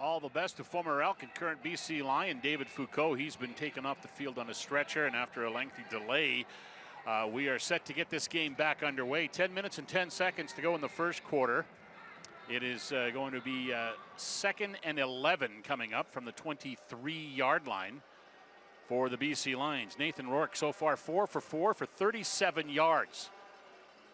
All the best to former Elk and current BC Lion David Foucault. He's been taken off the field on a stretcher, and after a lengthy delay, we are set to get this game back underway. 10 minutes and 10 seconds to go in the first quarter. It is going to be 2nd and 11 coming up from the 23-yard line for the BC Lions. Nathan Rourke so far 4 for 4 for 37 yards.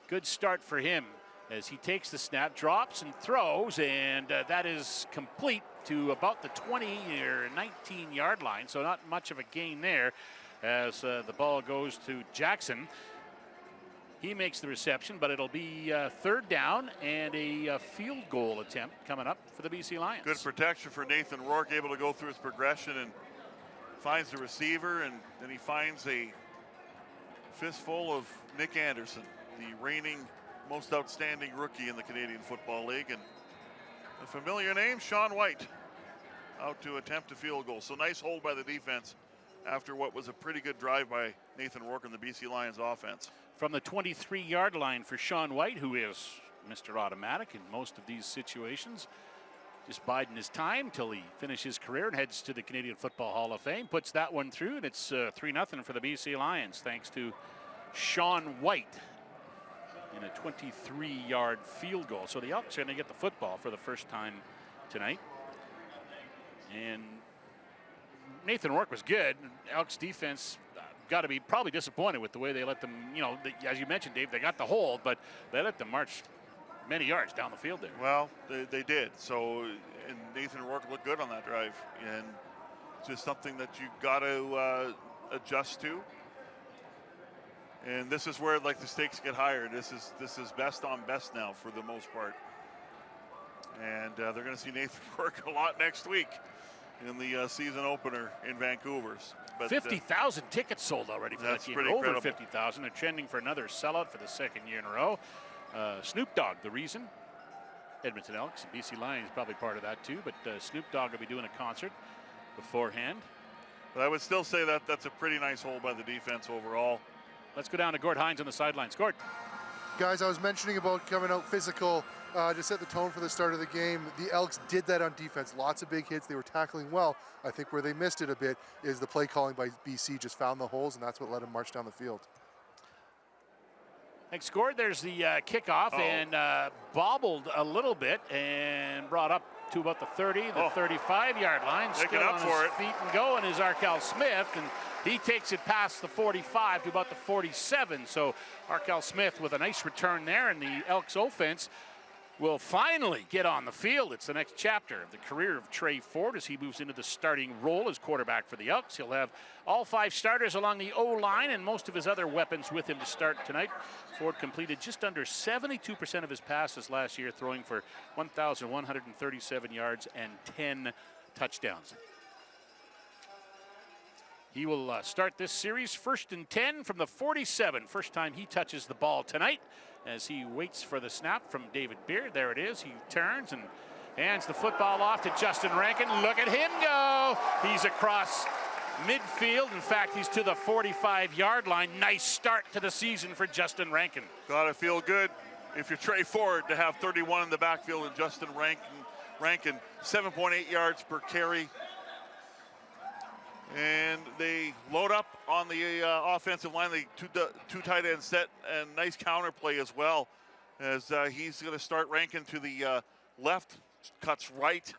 Good start for him as he takes the snap, drops and throws, and that is complete to about the 20 or 19-yard line, so not much of a gain there as the ball goes to Jackson. He makes the reception, but it'll be 3rd down and a field goal attempt coming up for the BC Lions. Good protection for Nathan Rourke, able to go through his progression and finds the receiver, and then he finds a fistful of Nick Anderson, the reigning most outstanding rookie in the Canadian Football League, and a familiar name, Sean White, out to attempt a field goal. So nice hold by the defense after what was a pretty good drive by Nathan Rourke and the BC Lions offense. From the 23-yard line for Sean White, who is Mr. Automatic in most of these situations, just biding his time till he finishes his career and heads to the Canadian Football Hall of Fame, puts that one through, and it's 3-0 for the BC Lions thanks to Sean White in a 23-yard field goal. So the Elks are going to get the football for the first time tonight. And Nathan Rourke was good. Elks defense got to be probably disappointed with the way they let them, as you mentioned, Dave, they got the hold, but they let them march many yards down the field there. Well, they did. So, and Nathan Rourke looked good on that drive. And just something that you got to adjust to. And this is where the stakes get higher. This is best on best now for the most part. And they're going to see Nathan Rourke a lot next week in the season opener in Vancouver. But 50,000 tickets sold already for that game. Over incredible. 50,000. They're trending for another sellout for the 2nd year in a row. Snoop Dogg, the reason. Edmonton Elks and BC Lions probably part of that too. But Snoop Dogg will be doing a concert beforehand. But I would still say that that's a pretty nice hold by the defense overall. Let's go down to Gord Hines on the sidelines. Gord. Guys, I was mentioning about coming out physical to set the tone for the start of the game. The Elks did that on defense. Lots of big hits. They were tackling well. I think where they missed it a bit is the play calling by BC just found the holes, and that's what let them march down the field. Thanks, Gord. There's the kickoff and bobbled a little bit and brought up to about the 30, the 35-yard line. Still on his feet and going is Arkell Smith, and he takes it past the 45 to about the 47. So Arkell Smith with a nice return there, and the Elks offense will finally get on the field. It's the next chapter of the career of Trey Ford as he moves into the starting role as quarterback for the Elks. He'll have all 5 starters along the O-line and most of his other weapons with him to start tonight. Ford completed just under 72% of his passes last year, throwing for 1,137 yards and 10 touchdowns. He will start this series 1st and 10 from the 47. First time he touches the ball tonight as he waits for the snap from David Beard. There it is. He turns and hands the football off to Justin Rankin. Look at him go. He's across midfield. In fact, he's to the 45-yard line. Nice start to the season for Justin Rankin. Gotta feel good if you're Trey Ford to have 31 in the backfield and Justin Rankin 7.8 yards per carry. And they load up on the offensive line. They two tight end set and nice counter play as well, as he's going to start Rankin to the left, cuts right,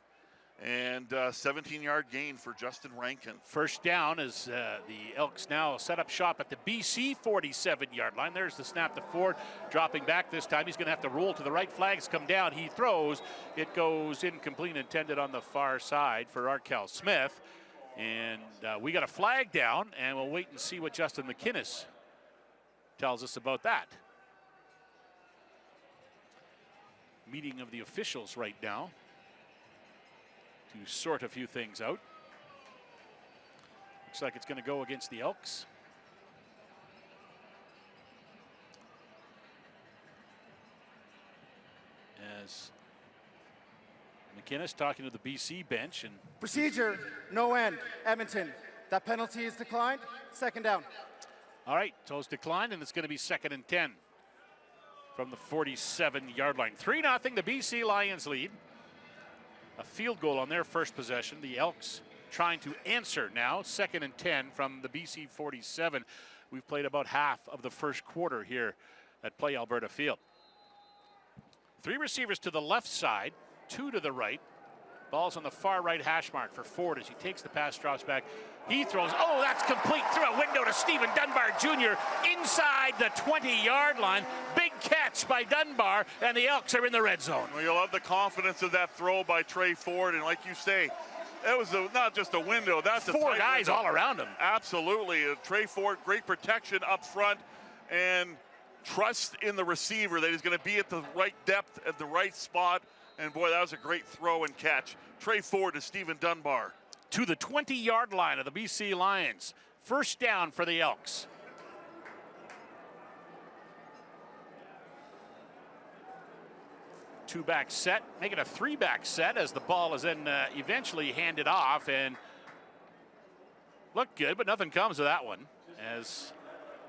and 17-yard gain for Justin Rankin. First down as the Elks now set up shop at the BC 47-yard line. There's the snap to Ford, dropping back this time. He's going to have to roll to the right. Flags come down. He throws. It goes incomplete, intended on the far side for Arkell Smith. And we got a flag down, and we'll wait and see what Justin McInnes tells us about that. Meeting of the officials right now to sort a few things out. Looks like it's going to go against the Elks. As McInnes talking to the BC bench. And procedure, no end. Edmonton, that penalty is declined. 2nd down. All right, so it's declined, and it's going to be 2nd and 10 from the 47-yard line. 3-0, the BC Lions lead. a field goal on their first possession. The Elks trying to answer now, 2nd and 10 from the BC 47. We've played about half of the first quarter here at Play Alberta Field. 3 receivers to the left side, 2 to the right. Ball's on the far right hash mark for Ford as he takes the pass, drops back. He throws, oh, that's complete through a window to Stephen Dunbar Jr. inside the 20-yard line. Big catch by Dunbar, and the Elks are in the red zone. Well, you love the confidence of that throw by Trey Ford, and like you say, that was not just a window, that's 4 guys all around him. Absolutely. Trey Ford, great protection up front, and trust in the receiver that he's going to be at the right depth, at the right spot. And boy, that was a great throw and catch. Trey Ford to Stephen Dunbar. To the 20-yard line of the BC Lions. First down for the Elks. 2-back set, make it a 3-back set as the ball is then eventually handed off, and looked good, but nothing comes of that one as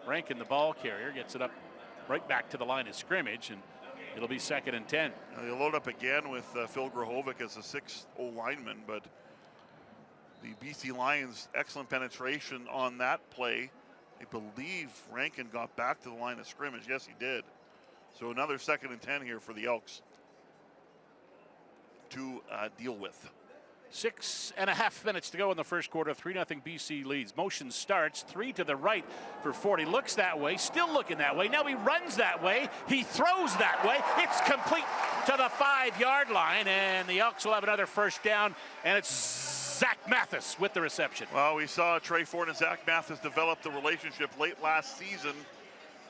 Rankin, the ball carrier, gets it up right back to the line of scrimmage, and it'll be 2nd and 10. Now they load up again with Phil Grahovic as a 6th lineman, but the BC Lions, excellent penetration on that play. I believe Rankin got back to the line of scrimmage. Yes, he did. So another 2nd and 10 here for the Elks to deal with. 6.5 minutes to go in the first quarter. 3-0 BC leads. Motion starts. 3 to the right for Ford. He looks that way, still looking that way. Now he runs that way. He throws that way. It's complete to the 5-yard line, and the Elks will have another first down, and it's Zach Mathis with the reception. Well, we saw Trey Ford and Zach Mathis develop the relationship late last season,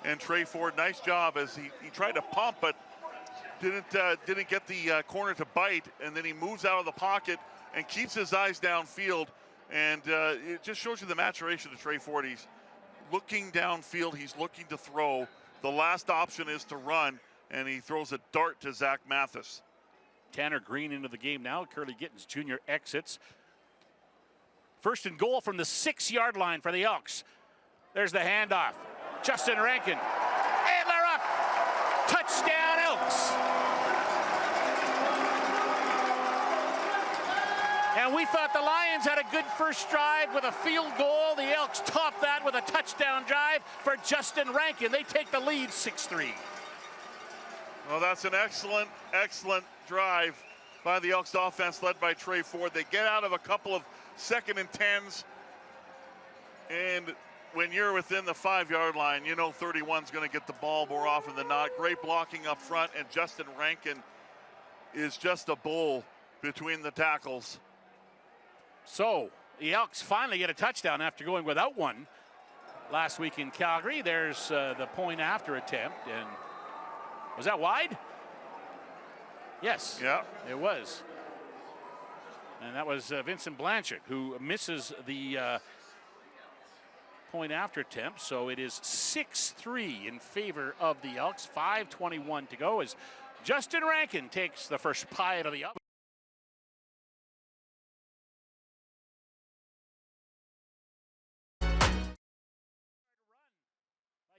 and Trey Ford, nice job as he tried to pump, but didn't get the corner to bite, and then he moves out of the pocket and keeps his eyes downfield, and it just shows you the maturation of Trey Ford. He's looking downfield, he's looking to throw. The last option is to run, and he throws a dart to Zach Mathis. Tanner Green into the game now. Curly Gittins Jr. exits. 1st and goal from the 6-yard line for the Elks. There's the handoff. Justin Rankin. And they're up. Touchdown, Elks. And we thought the Lions had a good first drive with a field goal. The Elks topped that with a touchdown drive for Justin Rankin. They take the lead 6-3. Well, that's an excellent, excellent drive by the Elks offense led by Trey Ford. They get out of a couple of 2nd and 10s. And when you're within the 5-yard line, you know 31's going to get the ball more often than not. Great blocking up front, and Justin Rankin is just a bull between the tackles. So the Elks finally get a touchdown after going without one last week in Calgary. There's the point after attempt, and was that wide? Yes. Yeah. It was. And that was Vincent Blanchard who misses the point after attempt. So it is 6-3 in favor of the Elks. 5:21 to go as Justin Rankin takes the first pie out of the oven.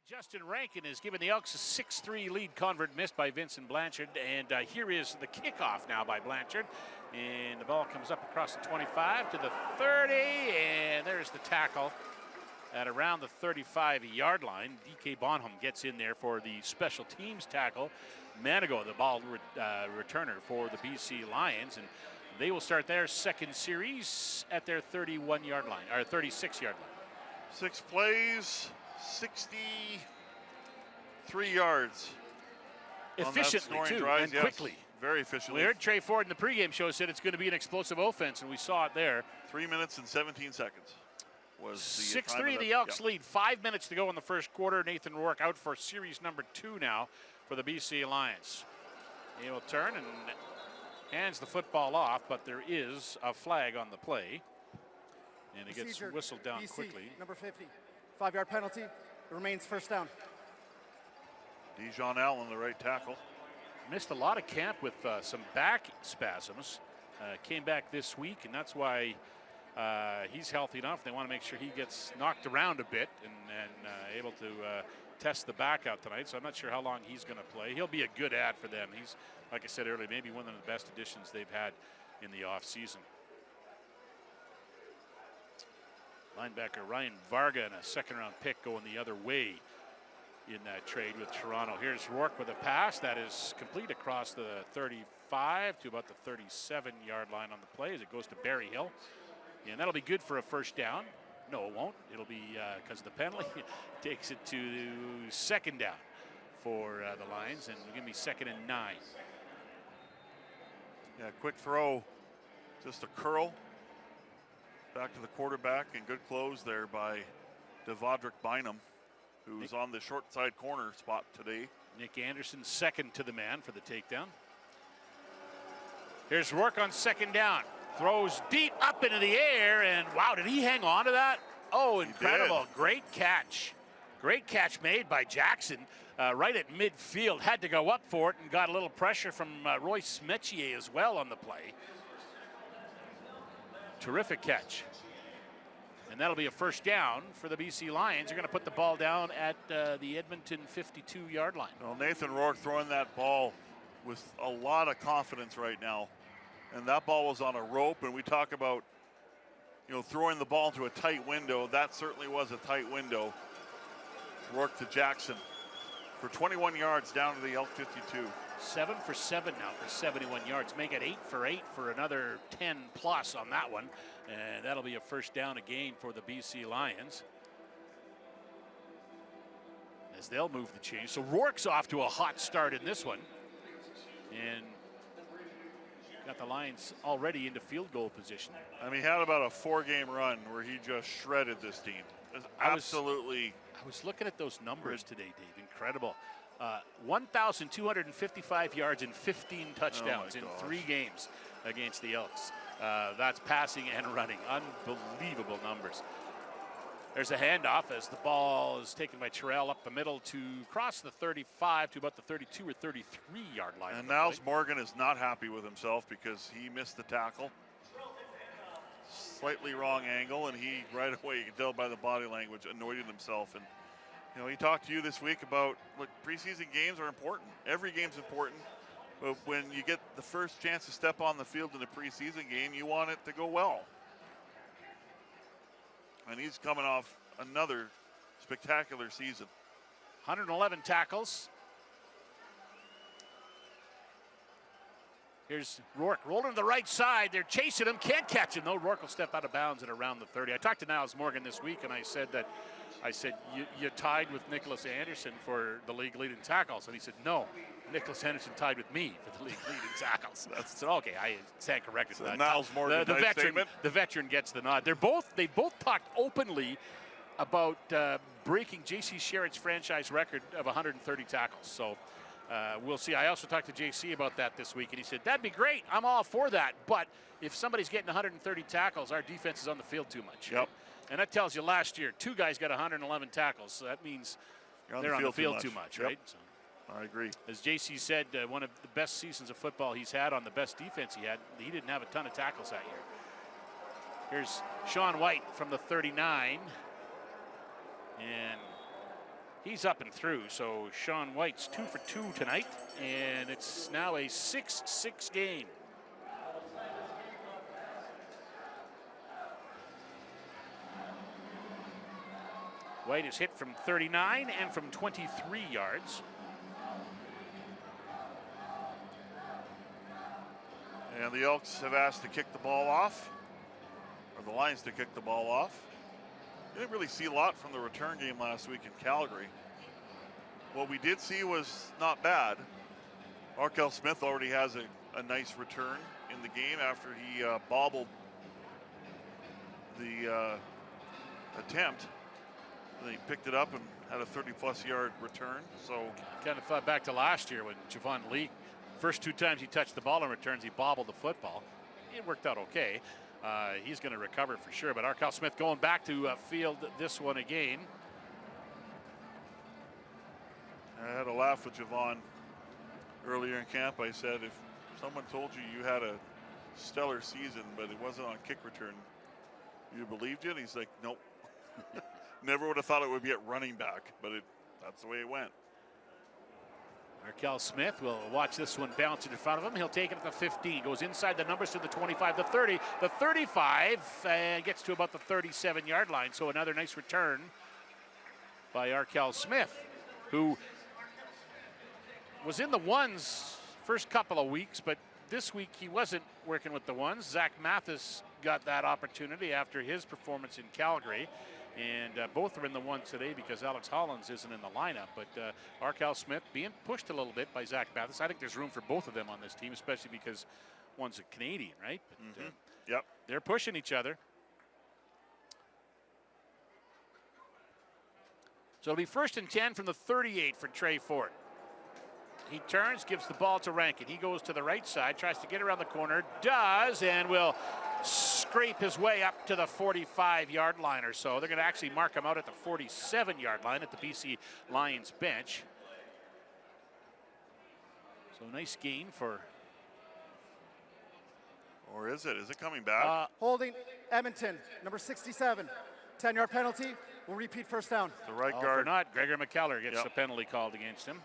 Justin Rankin has given the Elks a 6-3 lead. Convert missed by Vincent Blanchard, and here is the kickoff now by Blanchard, and the ball comes up across the 25 to the 30, and there's the tackle at around the 35-yard line. DK Bonham gets in there for the special teams tackle. Manigo, the ball returner for the BC Lions, and they will start their second series at their 31-yard line, or 36-yard line. 6 plays, 63 yards. Efficiently, too, drive, and yes, quickly. Very efficiently. We heard Trey Ford in the pregame show said it's going to be an explosive offense, and we saw it there. 3 minutes and 17 seconds was the 6-3, the Elks lead. 5 minutes to go in the first quarter. Nathan Rourke out for series number 2 now for the BC Lions. He will turn and hands the football off, but there is a flag on the play. And it gets whistled down BC, quickly. Number 50, 5-yard penalty. It remains first down. Dijon Allen, the right tackle. Missed a lot of camp with some back spasms. Came back this week, and that's why he's healthy enough. They want to make sure he gets knocked around a bit and able to test the back out tonight. So I'm not sure how long he's going to play. He'll be a good add for them. He's, like I said earlier, maybe one of the best additions they've had in the offseason. Linebacker Ryan Varga and a second-round pick going the other way in that trade with Toronto. Here's Rourke with a pass that is complete across the 35 to about the 37-yard line on the play as it goes to Barry Hill. And that'll be good for a first down. No, it won't. It'll be, because of the penalty, takes it to second down for the Lions, and give me 2nd and 9. Yeah, quick throw, just a curl back to the quarterback, and good close there by Devondrick Bynum, who's on the short side corner spot today. Nick Anderson second to the man for the takedown. Here's Rourke on second down. Throws deep up into the air, and wow, did he hang on to that? Oh, incredible. Great catch. Great catch made by Jackson right at midfield. Had to go up for it and got a little pressure from Royce Metier as well on the play. Terrific catch. And that'll be a first down for the BC Lions. They're going to put the ball down at the Edmonton 52-yard line. Well, Nathan Rourke throwing that ball with a lot of confidence right now. And that ball was on a rope, and we talk about, throwing the ball into a tight window. That certainly was a tight window. Rourke to Jackson for 21 yards down to the Elk 52. 7 for 7 now for 71 yards. Make it 8 for 8 for another 10 plus on that one. And that'll be a first down again for the BC Lions, as they'll move the change. So Rourke's off to a hot start in this one, and got the Lions already into field goal position. I mean, he had about a 4-game run where he just shredded this team. I was looking at those numbers today, Dave. Incredible. 1,255 yards and 15 touchdowns in 3 games against the Elks. That's passing and running. Unbelievable numbers. There's a handoff as the ball is taken by Terrell up the middle to cross the 35 to about the 32 or 33-yard line. And Niles Morgan is not happy with himself because he missed the tackle. Slightly wrong angle, and he right away, you can tell by the body language, anointed himself. And he talked to you this week about, look, preseason games are important. Every game's important. But when you get the first chance to step on the field in a preseason game, you want it to go well. And he's coming off another spectacular season. 111 tackles. Here's Rourke rolling to the right side. They're chasing him, can't catch him. No, Rourke will step out of bounds at around the 30. I talked to Niles Morgan this week, and I said you tied with Nicholas Anderson for the league leading tackles, and he said no. Nicholas Anderson tied with me for the league leading tackles. So okay, I stand corrected. So Niles Morgan, the veteran gets the nod. They both talked openly about breaking J.C. Sherritt's franchise record of 130 tackles. So we'll see. I also talked to J.C. about that this week, and he said that'd be great. I'm all for that. But if somebody's getting 130 tackles, our defense is on the field too much. Yep. And that tells you last year 2 guys got 111 tackles. So that means they're on the field too much, right? Yep. So, I agree. as JC said, one of the best seasons of football he's had on the best defense he had. He didn't have a ton of tackles that year. Here's Sean White from the 39. And he's up and through. So Sean White's 2 for 2 tonight. And it's now a 6-6 game. White is hit from 39 and from 23 yards. And the Elks have asked to kick the ball off, or the Lions to kick the ball off. Didn't really see a lot from the return game last week in Calgary. What we did see was not bad. Markel Smith already has a nice return in the game after he bobbled the attempt. And he picked it up and had a 30-plus yard return. So kind of thought back to last year when Javon Lee, first 2 times he touched the ball in returns, he bobbled the football. It worked out okay. He's going to recover for sure. But Markel Smith going back to field this one again. I had a laugh with Javon earlier in camp. I said, if someone told you you had a stellar season, but it wasn't on kick return, you believed it? He's like, nope. Never would have thought it would be at running back, but that's the way it went. Markel Smith will watch this one bounce in front of him. He'll take it at the 15, goes inside the numbers to the 25, the 30, the 35, and gets to about the 37-yard line. So another nice return by Markel Smith, who was in the ones first couple of weeks, but this week he wasn't working with the ones. Zach Mathis got that opportunity after his performance in Calgary. And both are in the ones today because Alex Hollins isn't in the lineup. But Markel Smith being pushed a little bit by Zach Mathis. I think there's room for both of them on this team, especially because one's a Canadian, right? But, yep. They're pushing each other. So it'll be 1st and 10 from the 38 for Trey Ford. He turns, gives the ball to Rankin. He goes to the right side, tries to get around the corner, does, and will scrape his way up to the 45-yard line or so. They're going to actually mark him out at the 47-yard line at the BC Lions bench. So nice gain for... Or is it? Is it coming back? Holding Edmonton, number 67. 10-yard penalty. We'll repeat first down. The right All guard. for not. Gregor McKellar gets the penalty called against him.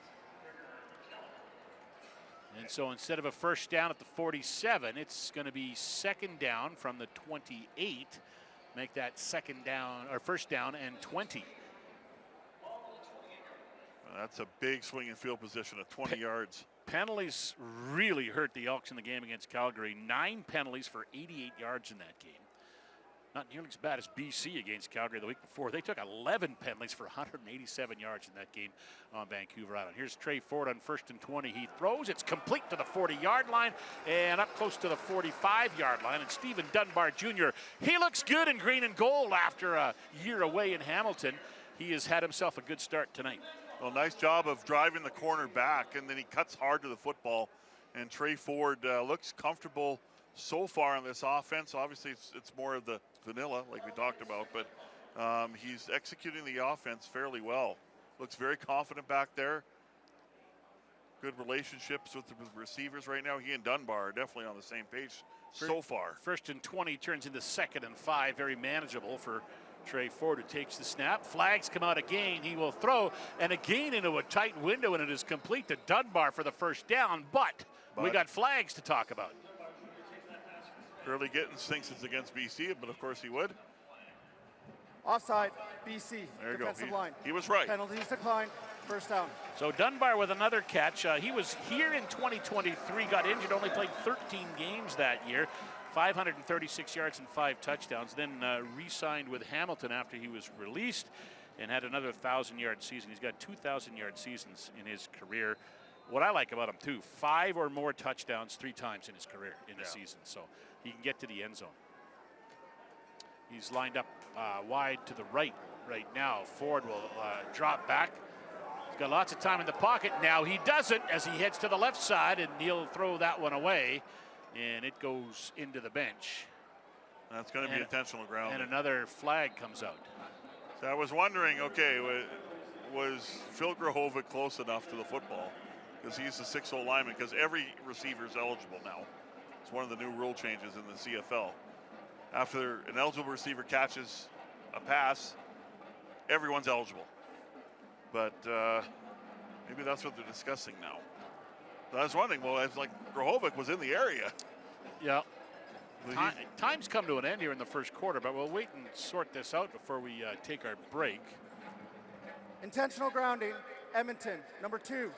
And so instead of a first down at the 47, it's going to be 2nd down from the 28. Make that first down and 20. Well, that's a big swing in field position at 20 yards. Penalties really hurt the Elks in the game against Calgary. 9 penalties for 88 yards in that game. Not nearly as bad as BC against Calgary the week before. They took 11 penalties for 187 yards in that game on Vancouver Island. Here's Trey Ford on 1st and 20. He throws. It's complete to the 40-yard line and up close to the 45-yard line. And Stephen Dunbar Jr., he looks good in green and gold after a year away in Hamilton. He has had himself a good start tonight. Well, nice job of driving the corner back, and then he cuts hard to the football. And Trey Ford looks comfortable so far on this offense. Obviously, it's more of the vanilla, like we talked about, but he's executing the offense fairly well. Looks very confident back there. Good relationships with the receivers right now. He and Dunbar are definitely on the same page so far. 1st and 20 turns into 2nd and 5. Very manageable for Trey Ford, who takes the snap. Flags come out again. He will throw, and again into a tight window, and it is complete to Dunbar for the first down, but we got flags to talk about. Hurley Gittins thinks it's against BC, but of course he would. Offside, BC, There you defensive go. line. He was right. Penalties declined, first down. So Dunbar with another catch. He was here in 2023, got injured, only played 13 games that year. 536 yards and 5 touchdowns, then re-signed with Hamilton after he was released and had another 1,000-yard season. He's got 2,000-yard seasons in his career. What I like about him, too, 5 or more touchdowns 3 times in his career in a season, so he can get to the end zone. He's lined up wide to the right now. Ford will drop back. He's got lots of time in the pocket. Now he doesn't as he heads to the left side, and he'll throw that one away, and it goes into the bench. That's going to be intentional grounding. And another flag comes out. So I was wondering, okay, was Phil Grahovic close enough to the football? Because he's the 6-0 lineman, because every receiver is eligible now. It's one of the new rule changes in the CFL. After an eligible receiver catches a pass, everyone's eligible. But maybe that's what they're discussing now. But I was wondering, well, it's like Grahovic was in the area. Yeah. Time's come to an end here in the first quarter, but we'll wait and sort this out before we take our break. Intentional grounding, Edmonton, number 2.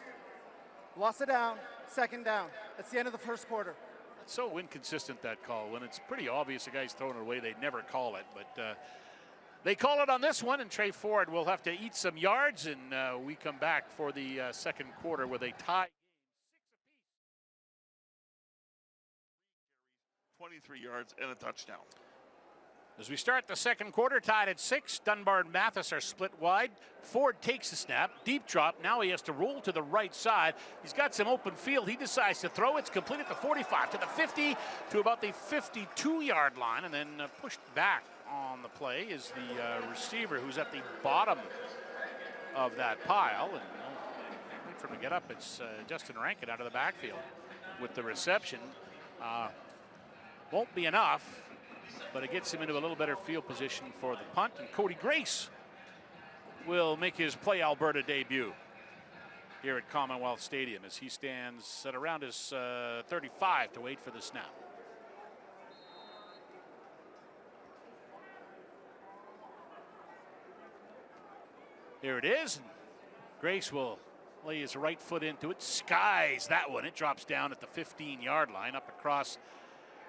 Lost it down, 2nd down. That's the end of the first quarter. It's so inconsistent, that call. When it's pretty obvious the guy's throwing it away, they never call it. But they call it on this one, and Trey Ford will have to eat some yards, and we come back for the second quarter with a tie. 23 yards and a touchdown. As we start the second quarter, tied at 6, Dunbar and Mathis are split wide. Ford takes the snap, deep drop. Now he has to roll to the right side. He's got some open field. He decides to throw. It's complete at the 45, to the 50, to about the 52-yard line, and then pushed back on the play is the receiver who's at the bottom of that pile. And wait for him to get up. It's Justin Rankin out of the backfield with the reception. Won't be enough, but it gets him into a little better field position for the punt. And Cody Grace will make his Play Alberta debut here at Commonwealth Stadium as he stands at around his 35 to wait for the snap. Here it is. Grace will lay his right foot into it, skies that one. It drops down at the 15-yard line, up across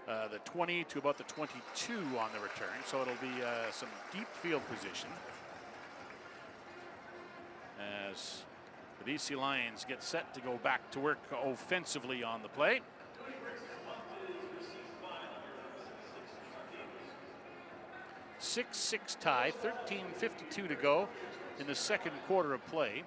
the 20 to about the 22 on the return. So it'll be some deep field position as the BC Lions get set to go back to work offensively on the play. Six tie, 13:52 to go in the second quarter of play.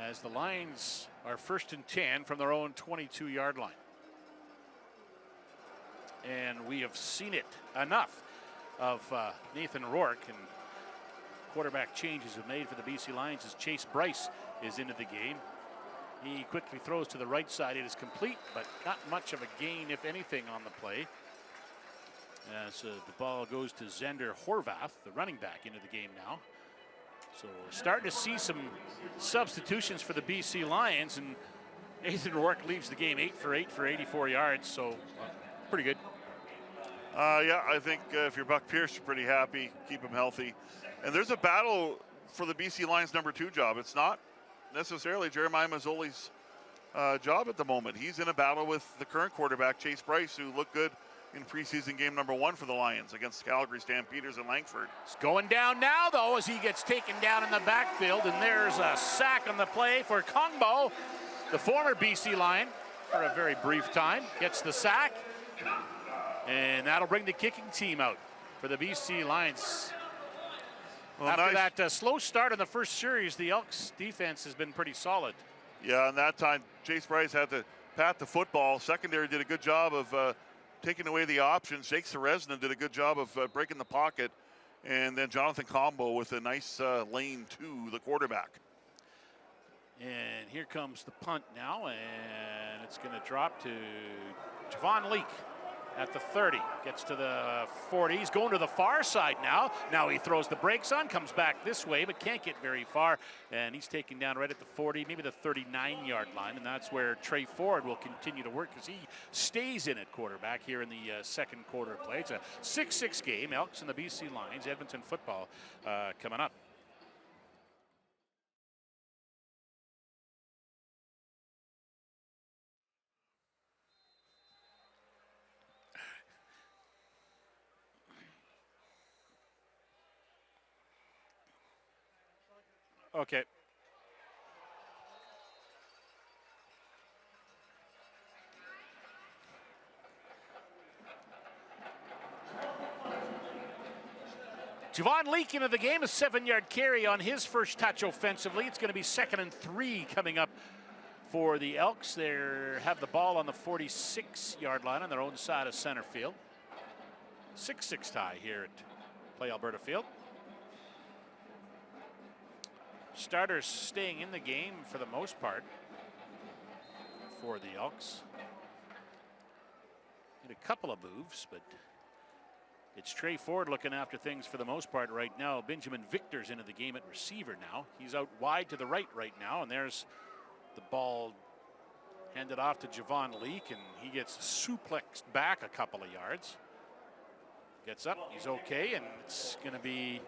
As the Lions are 1st and 10 from their own 22-yard line. And we have seen it enough of Nathan Rourke, and quarterback changes have made for the BC Lions as Chase Bryce is into the game. He quickly throws to the right side. It is complete, but not much of a gain, if anything, on the play. As the ball goes to Zender Horvath, the running back, into the game now. So we're starting to see some substitutions for the BC Lions, and Nathan Rourke leaves the game 8 for 8 for 84 yards, so pretty good. Yeah, I think if you're Buck Pierce, you're pretty happy. Keep him healthy. And there's a battle for the BC Lions number 2 job. It's not necessarily Jeremiah Mazzoli's job at the moment. He's in a battle with the current quarterback, Chase Bryce, who looked good in preseason game number 1 for the Lions against Calgary Stampeders and Langford. It's going down now, though, as he gets taken down in the backfield, and there's a sack on the play for Kongbo, the former BC Lion, for a very brief time. Gets the sack, and that'll bring the kicking team out for the BC Lions. Well, after that slow start in the first series, the Elks defense has been pretty solid. Yeah, and that time, Chase Bryce had to pat the football. Secondary did a good job of taking away the options. Jake Seresna did a good job of breaking the pocket. And then Jonathan Combo with a nice lane to the quarterback. And here comes the punt now, and it's going to drop to Javon Leake at the 30. Gets to the 40. He's going to the far side now. Now he throws the brakes on, comes back this way, but can't get very far. And he's taken down right at the 40, maybe the 39-yard line. And that's where Trey Ford will continue to work, because he stays in at quarterback here in the second quarter of play. It's a 6-6 game. Elks and the BC Lions, Edmonton football coming up. Okay. Javon Leake into the game, a 7-yard carry on his first touch offensively. It's going to be 2nd and 3 coming up for the Elks. They have the ball on the 46-yard line on their own side of center field. 6-6 tie here at Play Alberta Field. Starters staying in the game for the most part for the Elks. Made a couple of moves, but it's Trey Ford looking after things for the most part right now. Benjamin Victor's into the game at receiver now. He's out wide to the right now, and there's the ball handed off to Javon Leake, and he gets suplexed back a couple of yards. Gets up, he's okay, and it's going to be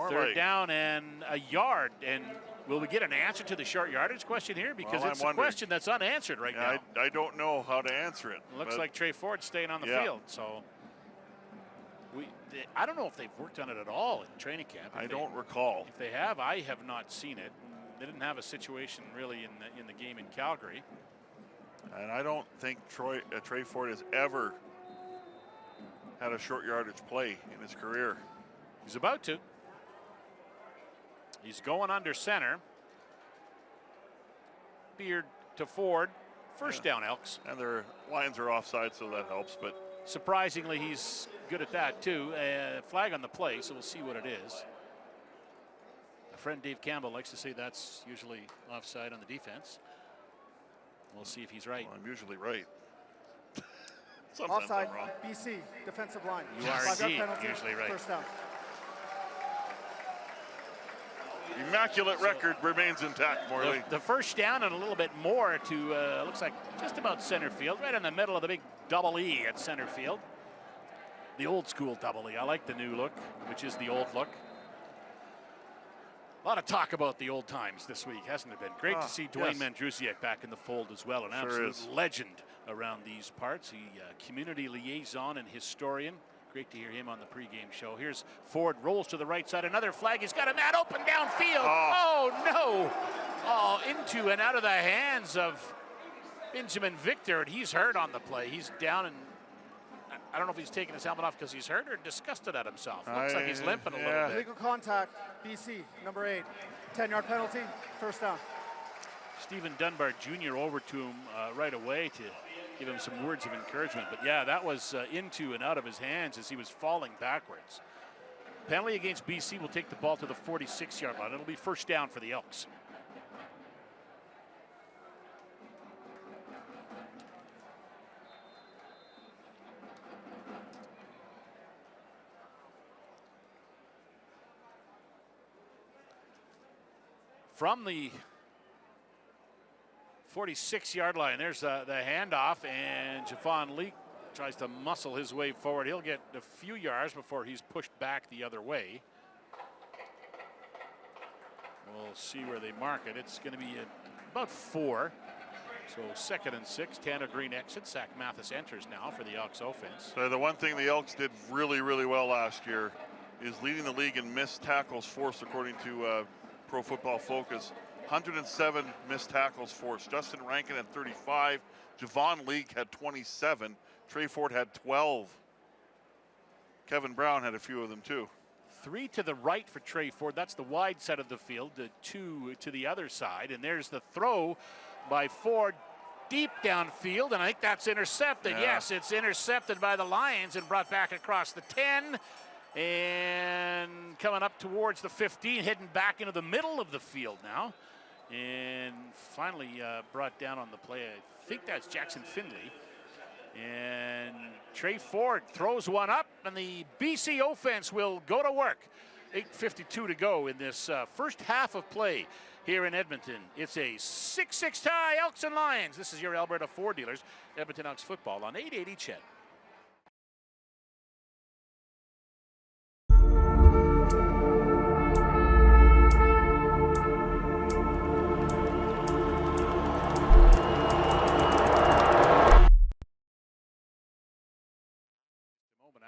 third down and a yard. And will we get an answer to the short yardage question here? Because it's a question that's unanswered right now. I don't know how to answer it. Looks like Trey Ford's staying on the field. So I don't know if they've worked on it at all in training camp. I don't recall. If they have, I have not seen it. They didn't have a situation really in the game in Calgary. And I don't think Trey Ford has ever had a short yardage play in his career. He's about to. He's going under center. Beard to Ford. First down, Elks. And their lines are offside, so that helps. But surprisingly, he's good at that too. Flag on the play, so we'll see what it is. My friend Dave Campbell likes to say that's usually offside on the defense. We'll see if he's right. Well, I'm usually right. Offside, BC, defensive line. You are indeed usually right. First down. immaculate record remains intact, Morley. The first down and a little bit more to, looks like just about center field, right in the middle of the big double E at center field. The old school double E. I like the new look, which is the old look. A lot of talk about the old times this week, hasn't it been? Great to see Dwayne Mandrusiak back in the fold as well. An absolute legend around these parts. He community liaison and historian. Great to hear him on the pregame show. Here's Ford, rolls to the right side. Another flag. He's got a man open downfield. Oh no! Oh, into and out of the hands of Benjamin Victor, and he's hurt on the play. He's down, and I don't know if he's taking his helmet off because he's hurt or disgusted at himself. Looks like he's limping a little bit. Illegal contact, BC, number 8. 10-yard penalty, first down. Stephen Dunbar Jr. over to him right away to give him some words of encouragement. But yeah, that was into and out of his hands as he was falling backwards. Penalty against BC will take the ball to the 46-yard line. It'll be first down for the Elks. From the 46-yard line, there's the handoff, and Javon Leake tries to muscle his way forward. He'll get a few yards before he's pushed back the other way. We'll see where they mark it. It's going to be about 4. So 2nd and 6. Tanner Green exits. Zach Mathis enters now for the Elks offense. So the one thing the Elks did really, really well last year is leading the league in missed tackles forced, according to Pro Football Focus. 107 missed tackles forced. Justin Rankin had 35. Javon Leake had 27. Trey Ford had 12. Kevin Brown had a few of them too. 3 to the right for Trey Ford. That's the wide side of the field. 2 to the other side. And there's the throw by Ford deep downfield. And I think that's intercepted. Yes, it's intercepted by the Lions and brought back across the 10. And coming up towards the 15, heading back into the middle of the field now. And finally brought down on the play. I think that's Jackson Finley. And Trey Ford throws one up, and the BC offense will go to work. 8:52 to go in this first half of play here in Edmonton. It's a 6-6 tie, Elks and Lions. This is your Alberta Ford dealers, Edmonton Elks football on 880 CHED.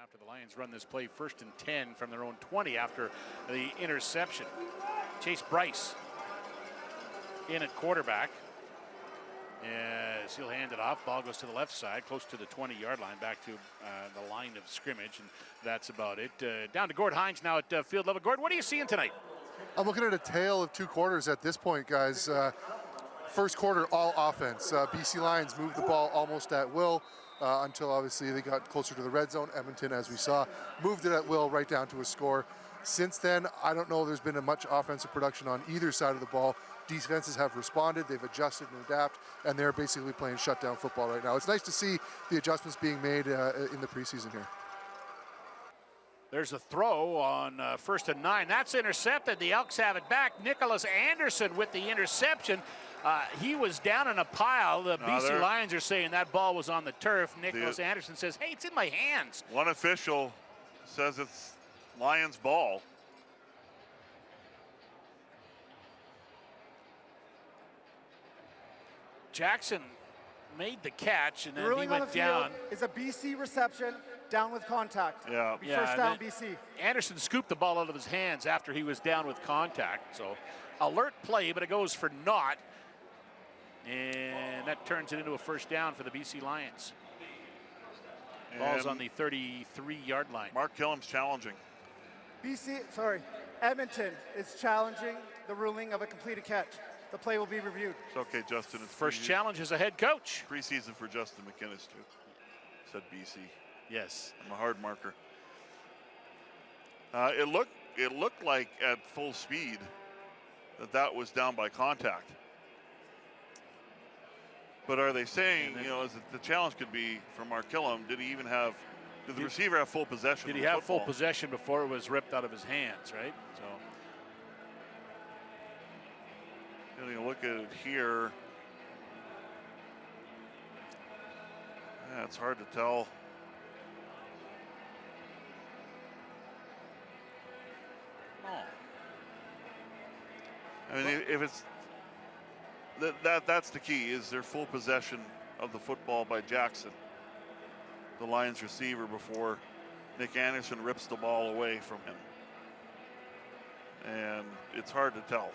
After the Lions run this play, 1st and 10 from their own 20 after the interception. Chase Bryce in at quarterback. As he'll hand it off, ball goes to the left side, close to the 20-yard line, back to the line of scrimmage, and that's about it. Down to Gord Hines now at field level. Gord, what are you seeing tonight? I'm looking at a tale of 2 quarters at this point, guys. First quarter, all offense. BC Lions moved the ball almost at will. Until obviously they got closer to the red zone. Edmonton, as we saw, moved it at will right down to a score. Since then, I don't know there's been much offensive production on either side of the ball. Defenses have responded, they've adjusted and adapted, and they're basically playing shutdown football right now. It's nice to see the adjustments being made in the preseason here. There's a throw on 1st and 9. That's intercepted. The Elks have it back. Nicholas Anderson with the interception. He was down in a pile. The BC Lions are saying that ball was on the turf. Nicholas Anderson says, hey, it's in my hands. One official says it's Lions ball. Jackson made the catch, and then Ruling he went on the down. field is a BC reception, down with contact. Yeah. First down, BC. Anderson scooped the ball out of his hands after he was down with contact. So alert play, but it goes for naught. And that turns it into a first down for the BC Lions. Ball's on the 33-yard line. Mark Killam's challenging. Edmonton is challenging the ruling of a completed catch. The play will be reviewed. It's okay, Justin. It's First challenge as a head coach. Preseason for Justin McInnes, too. Said BC. Yes. I'm a hard marker. It looked like at full speed that was down by contact. But are they saying, the challenge could be for Mark Killam, did the receiver have full possession? Did he have full possession before it was ripped out of his hands, right? So Getting a look at it here. Yeah, it's hard to tell. Oh. I mean, if it's that's the key, is their full possession of the football by Jackson, the Lions receiver, before Nick Anderson rips the ball away from him. And it's hard to tell.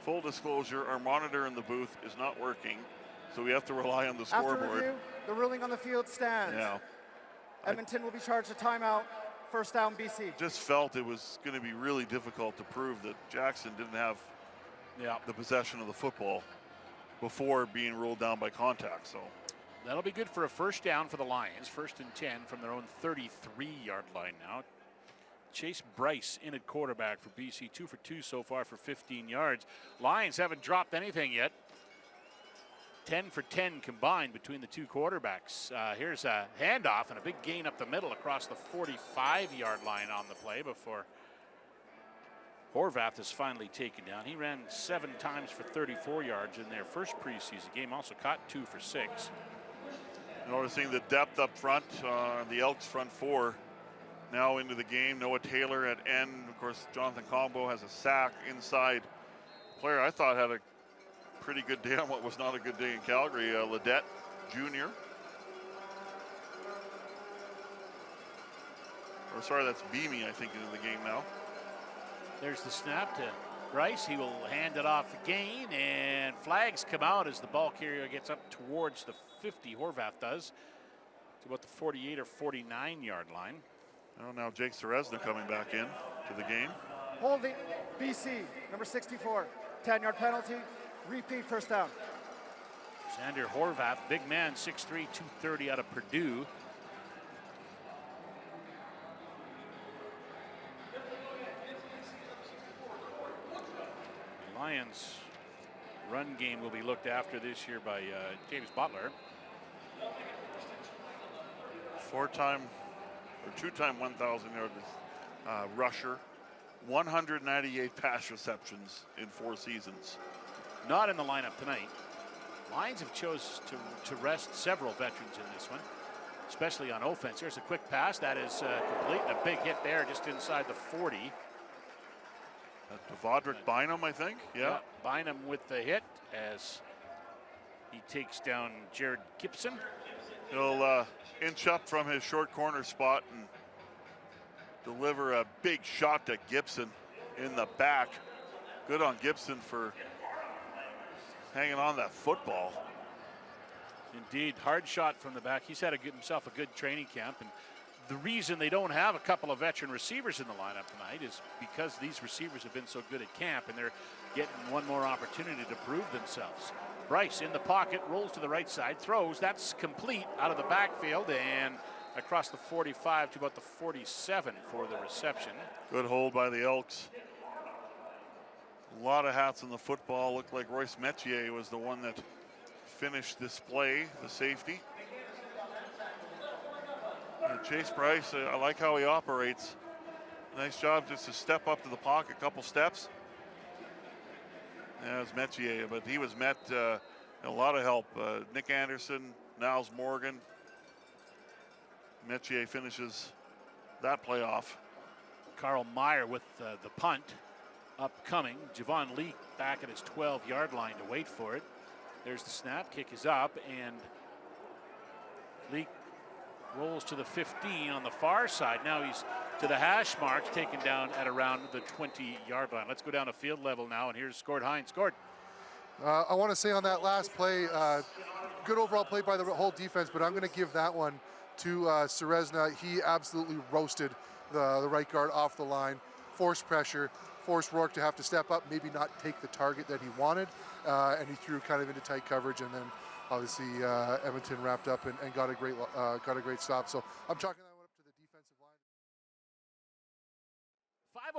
Full disclosure, our monitor in the booth is not working, so we have to rely on the scoreboard. After review, the ruling on the field stands. Yeah. Edmonton will be charged a timeout. First down, BC. Just felt it was going to be really difficult to prove that Jackson didn't have the possession of the football before being ruled down by contact. So that'll be good for a first down for the Lions. 1st and 10 from their own 33-yard line now. Chase Bryce in at quarterback for BC, 2 for 2 so far for 15 yards. Lions haven't dropped anything yet. 10 for 10 combined between the two quarterbacks. Here's a handoff and a big gain up the middle across the 45-yard line on the play before Horvath is finally taken down. He ran 7 times for 34 yards in their first preseason game. Also caught 2 for 6. Noticing the depth up front, the Elks front four now into the game. Noah Taylor at end. Of course, Jonathan Combo has a sack inside. Player I thought had a pretty good day on what was not a good day in Calgary, Ledet Jr. Or sorry, that's Beamy, I think, into the game now. There's the snap to Bryce. He will hand it off again, and flags come out as the ball carrier gets up towards the 50. Horvath does. To about the 48 or 49-yard line. Oh, now Jake Serezna coming back in to the game. Holding, BC, number 64. 10-yard penalty. Repeat first down. Xander Horvath, big man, 6'3", 230 out of Purdue. The Lions' run game will be looked after this year by James Butler. 4-time or 2-time 1,000-yard rusher. 198 pass receptions in 4 seasons. Not in the lineup tonight. Lions have chose to rest several veterans in this one, especially on offense. Here's a quick pass that is complete, and a big hit there just inside the 40. Devondrick Bynum, I think. Yeah. Bynum with the hit as he takes down Jared Gibson. He'll inch up from his short corner spot and deliver a big shot to Gibson in the back. Good on Gibson for hanging on that football. Indeed, hard shot from the back. He's had himself a good training camp, and the reason they don't have a couple of veteran receivers in the lineup tonight is because these receivers have been so good at camp, and they're getting one more opportunity to prove themselves. Bryce in the pocket, rolls to the right side, throws. That's complete out of the backfield and across the 45 to about the 47 for the reception. Good hold by the Elks. A lot of hats on the football. Looked like Royce Metier was the one that finished this play, the safety. Chase Bryce, I like how he operates. Nice job just to step up to the pocket a couple steps. Yeah, it was Metier, but he was met a lot of help. Nick Anderson, Niles Morgan. Metier finishes that play off. Carl Meyer with the punt upcoming. Javon Leake back at his 12-yard line to wait for it. There's the snap, kick is up, and Leake rolls to the 15 on the far side. Now he's to the hash marks, taken down at around the 20-yard line. Let's go down to field level now, and here's Gord Hines. Gord. I want to say on that last play, good overall play by the whole defense, but I'm going to give that one to Serezna. He absolutely roasted the right guard off the line, forced pressure, forced Rourke to have to step up, maybe not take the target that he wanted, and he threw kind of into tight coverage, and then obviously Edmonton wrapped up and got a great stop. So I'm chalking that one up to the defensive line.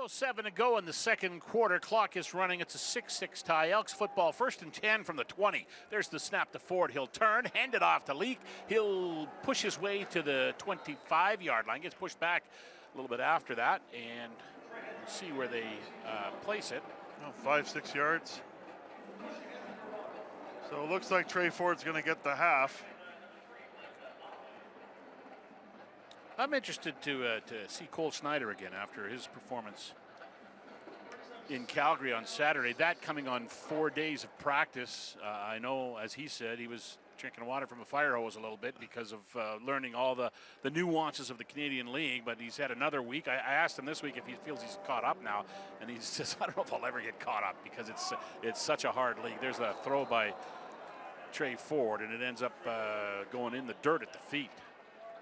5:07 to go in the second quarter. Clock is running. It's a 6-6 tie. Elks football, 1st and 10 from the 20. There's the snap to Ford. He'll turn, hand it off to Leake. He'll push his way to the 25-yard line. Gets pushed back a little bit after that, and see where they place it. 5-6 yards. So it looks like Trey Ford's going to get the half. I'm interested to see Cole Snyder again after his performance in Calgary on Saturday. That coming on 4 days of practice. I know, as he said, he was drinking water from a fire hose a little bit because of learning all the nuances of the Canadian League, but he's had another week. I asked him this week if he feels he's caught up now, and he says, I don't know if I'll ever get caught up because it's such a hard league. There's a throw by Trey Ford, and it ends up going in the dirt at the feet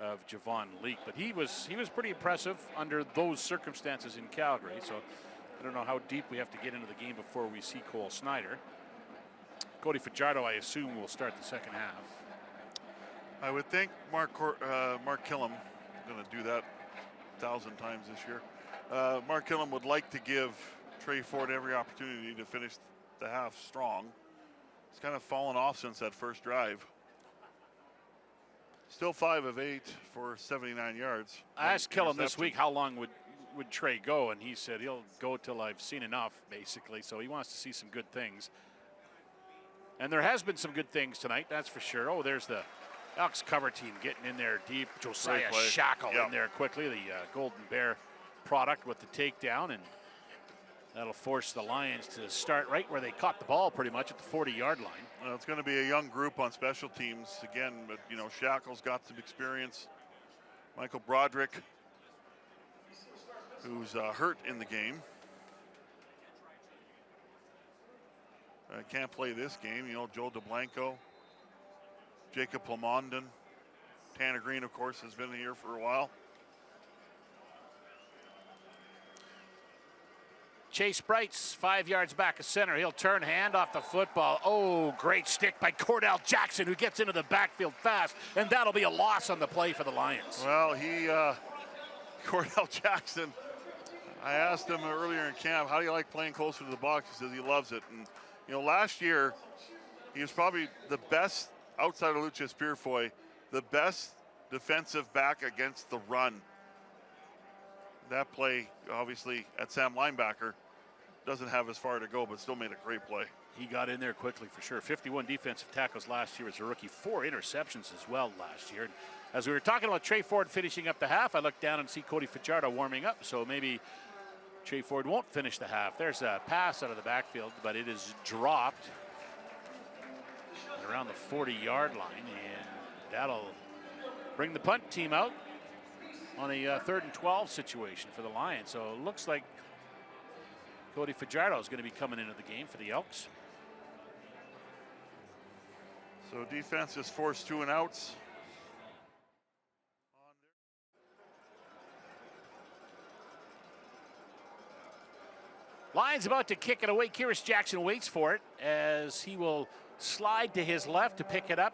of Javon Leake. But he was pretty impressive under those circumstances in Calgary, so I don't know how deep we have to get into the game before we see Cole Snyder. Cody Fajardo, I assume, will start the second half. I would think Mark Killam, I'm going to do that 1,000 times this year. Mark Killam would like to give Trey Ford every opportunity to finish the half strong. He's kind of fallen off since that first drive. Still 5 of 8 for 79 yards. I asked Killam this week how long would Trey go, and he said he'll go till I've seen enough, basically. So he wants to see some good things. And there has been some good things tonight, that's for sure. Oh, there's the Elks cover team getting in there deep. Josiah Shackle in there quickly, the Golden Bear product with the takedown, and that'll force the Lions to start right where they caught the ball pretty much at the 40-yard line. Well, it's going to be a young group on special teams again, but you know, Shackle's got some experience. Michael Broderick, who's hurt in the game. Can't play this game. You know, Joe DeBlanco, Jacob Plamondon, Tanner Green, of course, has been here for a while. Chase Bright's 5 yards back of center. He'll turn, hand off the football. Oh, great stick by Cordell Jackson, who gets into the backfield fast, and that'll be a loss on the play for the Lions. Well, Cordell Jackson, I asked him earlier in camp, how do you like playing closer to the box? He says he loves it. And, you know, last year, he was probably the best, outside of Lucius Purifoy, the best defensive back against the run. That play, obviously, at Sam linebacker, doesn't have as far to go, but still made a great play. He got in there quickly for sure. 51 defensive tackles last year as a rookie. 4 interceptions as well last year. As we were talking about Trey Ford finishing up the half, I looked down and see Cody Fajardo warming up, so maybe Trey Ford won't finish the half. There's a pass out of the backfield, but it is dropped around the 40-yard line, and that'll bring the punt team out on a 3rd and 12 situation for the Lions. So it looks like Cody Fajardo is going to be coming into the game for the Elks. So defense is forced 2 and outs. Lions about to kick it away. Kyrus Jackson waits for it as he will slide to his left to pick it up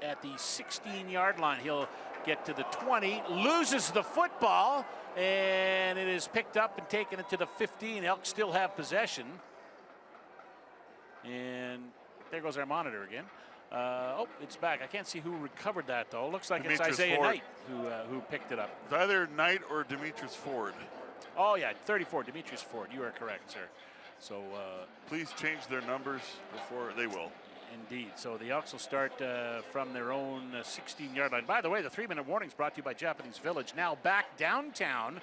at the 16-yard line. He'll get to the 20, loses the football, and it is picked up and taken it to the 15. Elks still have possession. And there goes our monitor again. Oh, it's back. I can't see who recovered that, though. Looks like Demetrius it's Isaiah Ford. Knight who picked it up. It's either Knight or Demetrius Ford. Oh, yeah, 34, Demetrius Ford. You are correct, sir. So please change their numbers before they will. Indeed. So the Elks will start from their own 16-yard line. By the way, the 3-minute warning is brought to you by Japanese Village. Now back downtown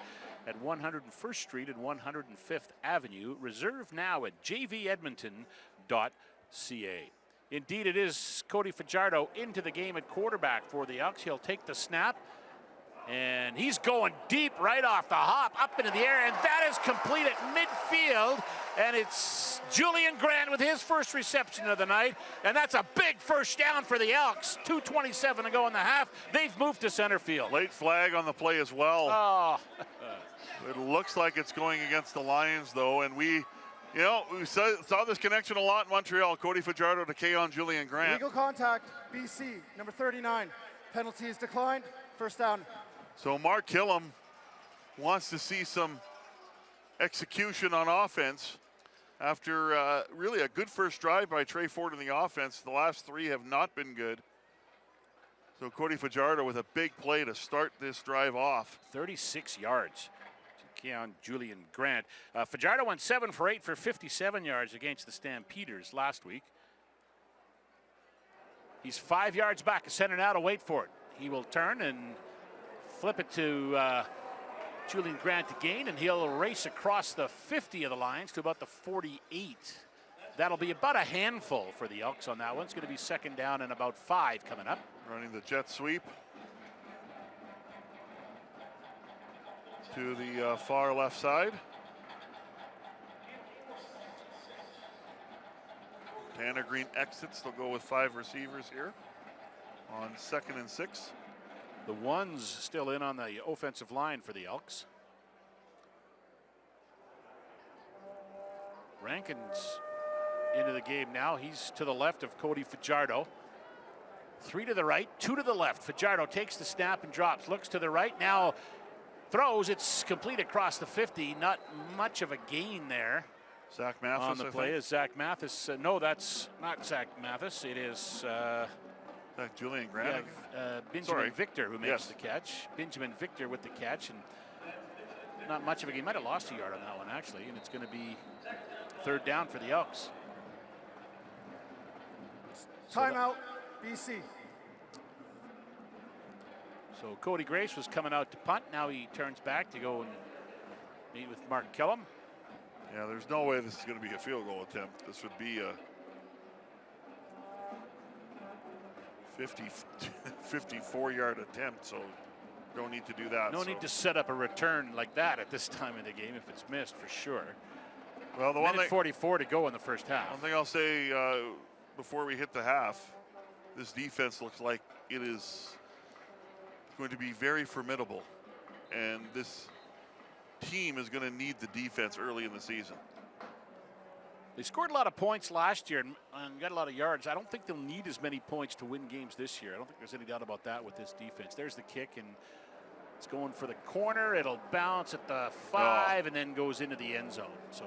at 101st Street and 105th Avenue. Reserve now at jvedmonton.ca. Indeed, it is Cody Fajardo into the game at quarterback for the Elks. He'll take the snap, and he's going deep right off the hop, up into the air, and that is complete at midfield. And it's Julian Grant with his first reception of the night, and that's a big first down for the Elks. 2:27 to go in the half. They've moved to center field. Late flag on the play as well. Oh. It looks like it's going against the Lions, though, and we saw this connection a lot in Montreal. Cody Fajardo to Keon Julian Grant. Legal contact, BC, number 39. Penalty is declined. First down. So Mark Killam wants to see some execution on offense after really a good first drive by Trey Ford in the offense. The last 3 have not been good. So Cody Fajardo with a big play to start this drive off. 36 yards to Keon Julian Grant. Fajardo went 7 for 8 for 57 yards against the Stampeders last week. He's 5 yards back, a center now to wait for it. He will turn and flip it to Julian Grant to gain, and he'll race across the 50 of the Lions to about the 48. That'll be about a handful for the Elks on that one. It's going to be second down and about 5 coming up. Running the jet sweep to the far left side. Tanner Green exits. They'll go with 5 receivers here on 2nd and 6. The one's still in on the offensive line for the Elks. Rankin's into the game now. He's to the left of Cody Fajardo. 3 to the right, 2 to the left. Fajardo takes the snap and drops, looks to the right, now throws. It's complete across the 50. Not much of a gain there. Zach Mathis on the play is Zach Mathis. No, that's not Zach Mathis. It is Julian Grant. Benjamin Victor who makes the catch. Benjamin Victor with the catch, and not much of a game. Might have lost a yard on that one actually, and it's going to be third down for the Elks. Timeout, BC. So Cody Grace was coming out to punt. Now he turns back to go and meet with Mark Killam. Yeah, there's no way this is going to be a field goal attempt. This would be a 54-yard attempt, so don't need to do that. No need to set up a return like that at this time of the game if it's missed, for sure. Well, the one thing, 44 to go in the first half. One thing I'll say before we hit the half, this defense looks like it is going to be very formidable, and this team is going to need the defense early in the season. They scored a lot of points last year and got a lot of yards. I don't think they'll need as many points to win games this year. I don't think there's any doubt about that with this defense. There's the kick, and it's going for the corner. It'll bounce at the 5 and then goes into the end zone. So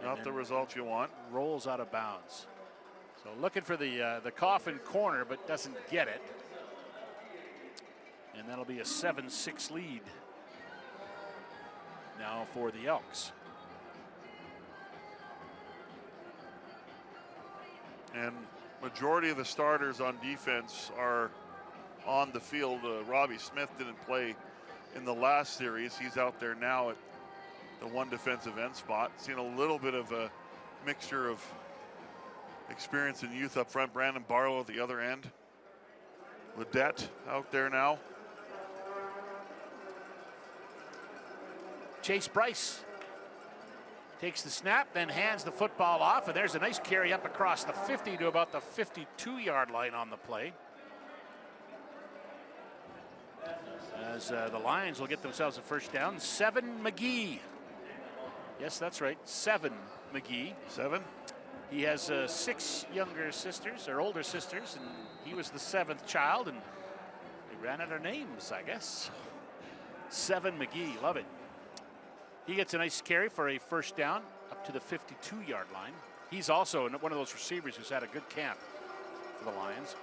not the result you want. Rolls out of bounds. So looking for the coffin corner, but doesn't get it. And that'll be a 7-6 lead now for the Elks. And majority of the starters on defense are on the field. Robbie Smith didn't play in the last series. He's out there now at the one defensive end spot. Seen a little bit of a mixture of experience and youth up front. Brandon Barlow at the other end. Ledet out there now. Chase Bryce takes the snap, then hands the football off, and there's a nice carry up across the 50 to about the 52-yard line on the play. As the Lions will get themselves a first down. 7 McGee. Yes, that's right, 7 McGee. 7? He has 6 younger sisters, or older sisters, and he was the 7th child, and they ran out of names, I guess. 7 McGee, love it. He gets a nice carry for a first down up to the 52-yard line. He's also one of those receivers who's had a good camp for the Lions.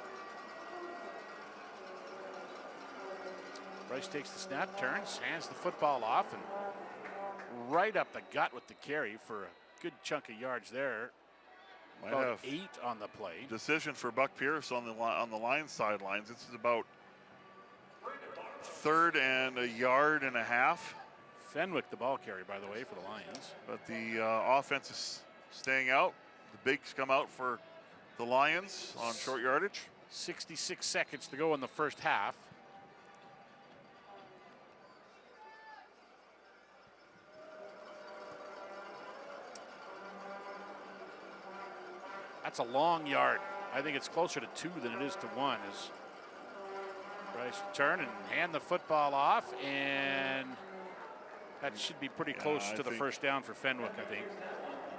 Bryce takes the snap, turns, hands the football off, and right up the gut with the carry for a good chunk of yards there. Might about have 8 on the play. Decision for Buck Pierce on the Lions sidelines. This is about 3rd and a yard and a half. Fenwick, the ball carrier, by the way, for the Lions. But the offense is staying out. The bigs come out for the Lions on short yardage. 66 seconds to go in the first half. That's a long yard. I think it's closer to 2 than it is to 1. As Bryce turn and hand the football off, and that should be pretty close to the first down for Fenwick, I think.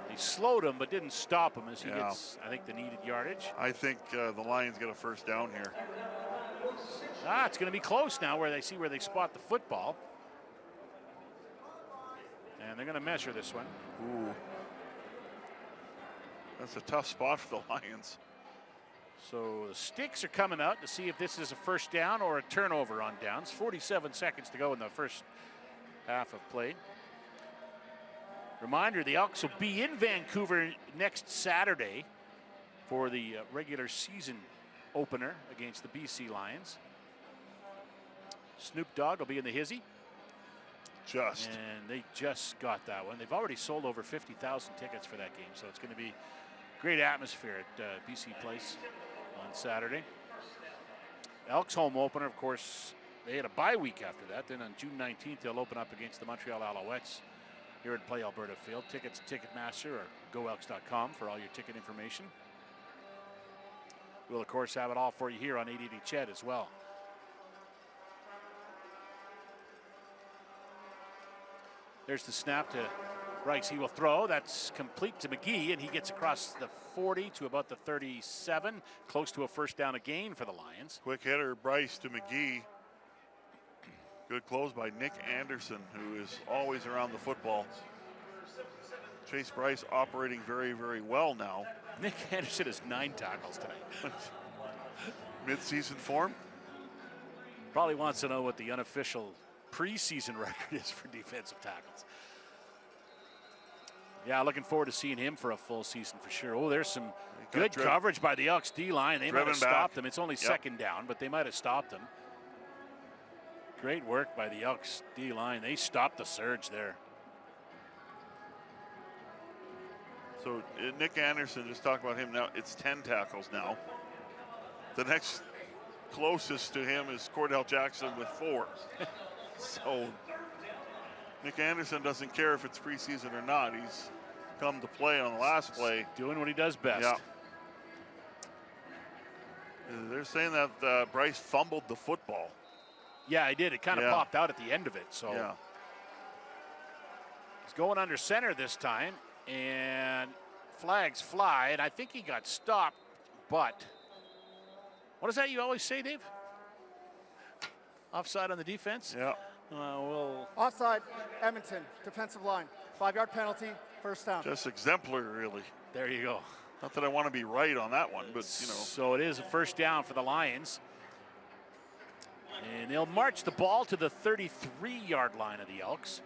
He slowed him, but didn't stop him as he gets, I think, the needed yardage. I think the Lions get a first down here. It's going to be close now where they see where they spot the football. And they're going to measure this one. Ooh. That's a tough spot for the Lions. So the sticks are coming out to see if this is a first down or a turnover on downs. 47 seconds to go in the first half of play. Reminder, the Elks will be in Vancouver next Saturday for the regular season opener against the BC Lions. Snoop Dogg will be in the hizzy. And they just got that one. They've already sold over 50,000 tickets for that game, so it's going to be great atmosphere at BC Place on Saturday. Elks home opener, of course, they had a bye week after that. Then on June 19th, they'll open up against the Montreal Alouettes here at Play Alberta Field. Tickets at Ticketmaster or goelks.com for all your ticket information. We'll, of course, have it all for you here on 880 CHED as well. There's the snap to Bryce. He will throw. That's complete to McGee, and he gets across the 40 to about the 37, close to a first down again for the Lions. Quick hitter, Bryce to McGee. Good close by Nick Anderson, who is always around the football. Chase Bryce operating very, very well now. Nick Anderson has 9 tackles tonight. Mid-season form? Probably wants to know what the unofficial preseason record is for defensive tackles. Yeah, looking forward to seeing him for a full season for sure. Oh, there's some good coverage by the Elks D-line. They might have stopped him. It's only second down, but they might have stopped him. Great work by the Elks D-line. They stopped the surge there. So Nick Anderson, just talk about him now. It's 10 tackles now. The next closest to him is Cordell Jackson with 4. So Nick Anderson doesn't care if it's preseason or not. He's come to play on the last play. Doing what he does best. Yeah. They're saying that Bryce fumbled the football. Yeah, he did. It kind of popped out at the end of it. So he's going under center this time, and flags fly, and I think he got stopped, but what is that you always say, Dave? Offside on the defense? Yeah. Offside, Edmonton, defensive line. 5-yard penalty, first down. Just exemplary, really. There you go. Not that I want to be right on that one, but, you know. So it is a first down for the Lions. And they'll march the ball to the 33-yard line of the Elks.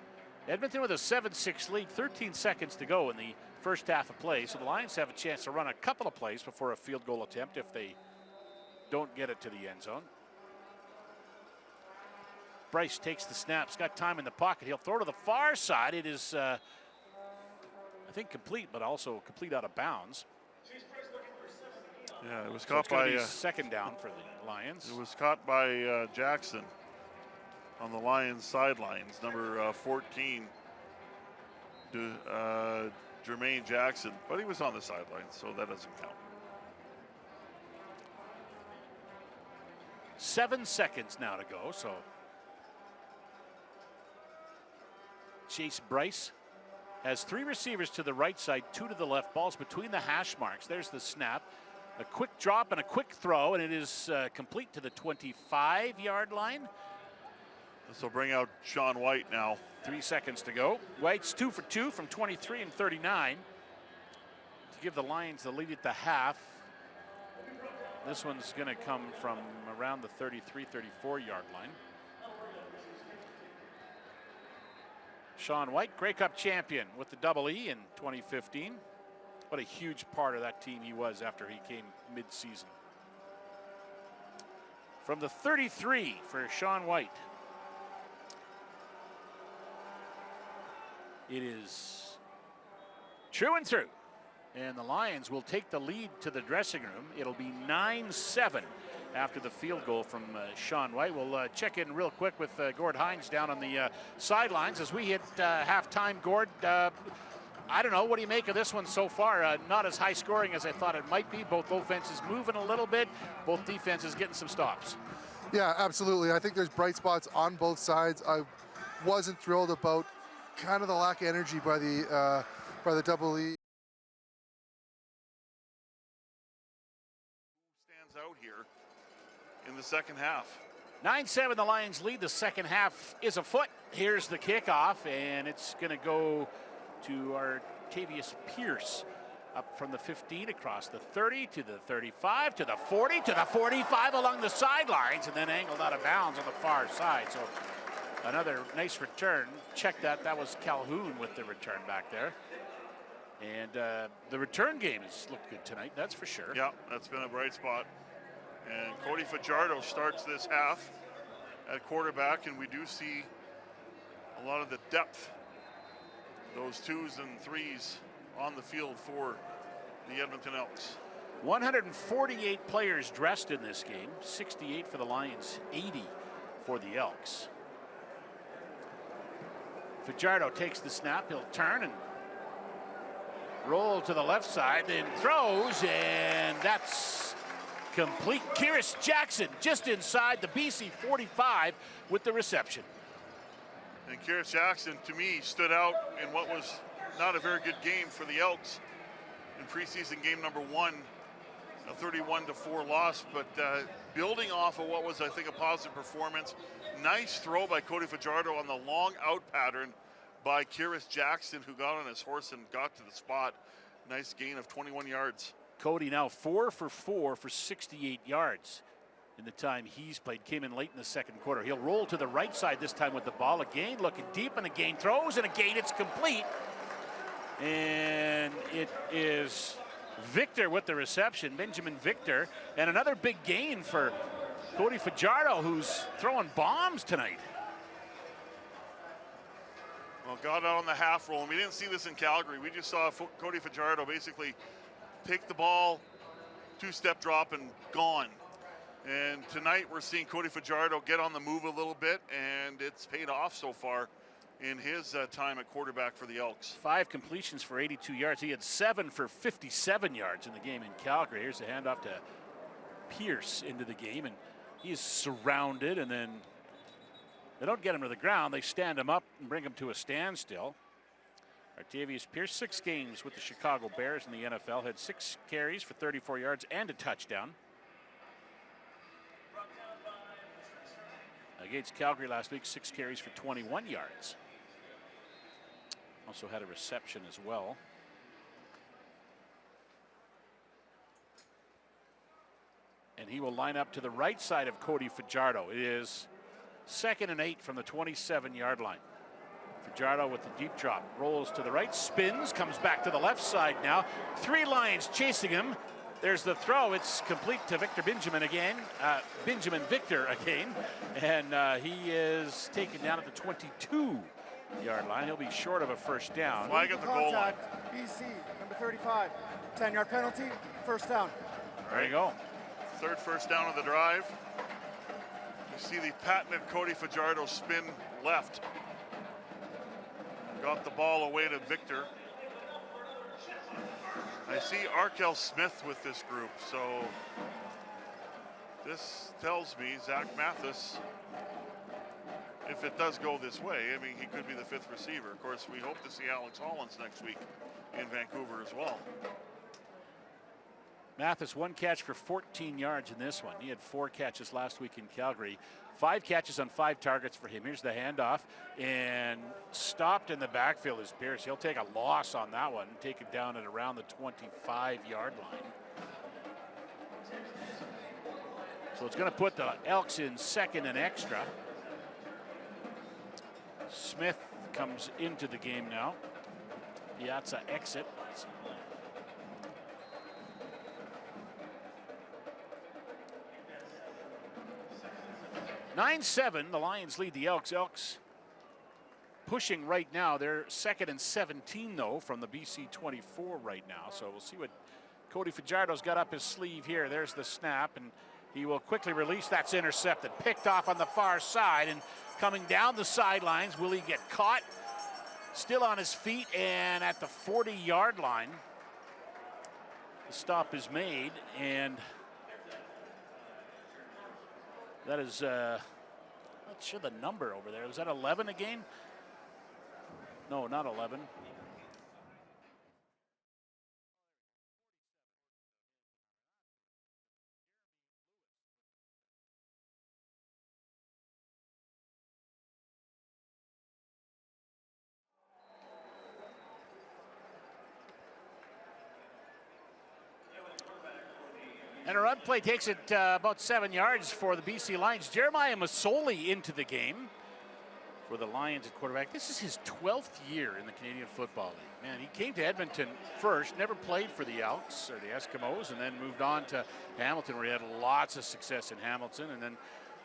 Edmonton with a 7-6 lead, 13 seconds to go in the first half of play. So the Lions have a chance to run a couple of plays before a field goal attempt if they don't get it to the end zone. Bryce takes the snap. He's got time in the pocket. He'll throw to the far side. It is, I think, complete, but also complete out of bounds. Yeah, it was caught by second down for the Lions. It was caught by Jackson on the Lions sidelines, number 14, Jermaine Jackson, but he was on the sidelines, so that doesn't count. 7 seconds now to go, so Chase Bryce has 3 receivers to the right side, 2 to the left. Ball's between the hash marks. There's the snap. A quick drop and a quick throw, and it is complete to the 25-yard line. This will bring out Sean White now. 3 seconds to go. White's 2 for 2 from 23 and 39 to give the Lions the lead at the half. This one's going to come from around the 33, 34-yard line. Sean White, Grey Cup champion with the Double E in 2015. What a huge part of that team he was after he came mid-season. From the 33 for Sean White. It is true and through. And the Lions will take the lead to the dressing room. It'll be 9-7 after the field goal from Sean White. We'll check in real quick with Gord Hines down on the sidelines as we hit halftime. Gord, I don't know, what do you make of this one so far? Not as high scoring as I thought it might be. Both offenses moving a little bit. Both defenses getting some stops. Yeah, absolutely. I think there's bright spots on both sides. I wasn't thrilled about kind of the lack of energy by the Double E. Stands out here in the second half. 9-7, the Lions lead. The second half is afoot. Here's the kickoff, and it's going to go to Artavius Pierce up from the 15 across the 30 to the 35 to the 40 to the 45 along the sidelines, and then angled out of bounds on the far side. So Another nice return. Check that. That was Calhoun with the return back there. And the return game has looked good tonight, that's for sure. Yeah, that's been a bright spot. And Cody Fajardo starts this half at quarterback, and we do see a lot of the depth, those 2s and 3s on the field for the Edmonton Elks. 148 players dressed in this game, 68 for the Lions, 80 for the Elks. Fajardo takes the snap, he'll turn and roll to the left side, then throws, and that's complete. Kyrus Jackson just inside the BC 45 with the reception. And Kyrus Jackson, to me, stood out in what was not a very good game for the Elks in preseason game number 1, a 31-4 loss, but building off of what was, I think, a positive performance. Nice throw by Cody Fajardo on the long out pattern by Kyrus Jackson, who got on his horse and got to the spot. Nice gain of 21 yards. Cody now 4 for 4 for 68 yards in the time he's played. Came in late in the second quarter. He'll roll to the right side this time with the ball. Again, looking deep, and again throws, and again it's complete. And it is Victor with the reception, Benjamin Victor, and another big gain for Cody Fajardo, who's throwing bombs tonight. Well, got out on the half roll, and we didn't see this in Calgary. We just saw Cody Fajardo basically take the ball, 2-step drop, and gone. And tonight we're seeing Cody Fajardo get on the move a little bit, and it's paid off so far in his time at quarterback for the Elks. 5 completions for 82 yards. He had 7 for 57 yards in the game in Calgary. Here's a handoff to Pierce into the game, and he's surrounded, and then they don't get him to the ground. They stand him up and bring him to a standstill. Artavius Pierce, 6 games with the Chicago Bears in the NFL, had 6 carries for 34 yards and a touchdown. Against Calgary last week, 6 carries for 21 yards. Also had a reception as well. And he will line up to the right side of Cody Fajardo. It is 2nd and 8 from the 27-yard line. Fajardo with the deep drop, rolls to the right, spins, comes back to the left side now. 3 Lions chasing him. There's the throw. It's complete to Victor Benjamin again. Benjamin Victor again. And he is taken down at the 22-yard line. He'll be short of a first down. Flag at the goal line. BC, number 35. 10-yard penalty, first down. There you go. 3rd first down of the drive. You see the patented Cody Fajardo spin left. Got the ball away to Victor. I see Arkel Smith with this group, so this tells me Zach Mathis, if it does go this way, I mean, he could be the 5th receiver. Of course, we hope to see Alex Hollins next week in Vancouver as well. Mathis, 1 catch for 14 yards in this one. He had 4 catches last week in Calgary. 5 catches on 5 targets for him. Here's the handoff, and stopped in the backfield is Pierce. He'll take a loss on that one, take it down at around the 25-yard line. So it's going to put the Elks in 2nd and extra. Smith comes into the game now. Piazza exit. 9-7, the Lions lead the Elks. Elks pushing right now. They're 2nd and 17, though, from the BC 24 right now. So we'll see what Cody Fajardo's got up his sleeve here. There's the snap, and he will quickly release. That's intercepted. Picked off on the far side, and coming down the sidelines. Will he get caught? Still on his feet, and at the 40-yard line, the stop is made, and that is, not sure the number over there. Was that 11 again? No, not 11. And a run play takes it about 7 yards for the BC Lions. Jeremiah Masoli into the game for the Lions at quarterback. This is his 12th year in the Canadian Football League. Man, he came to Edmonton first, never played for the Elks or the Eskimos, and then moved on to Hamilton, where he had lots of success in Hamilton. And then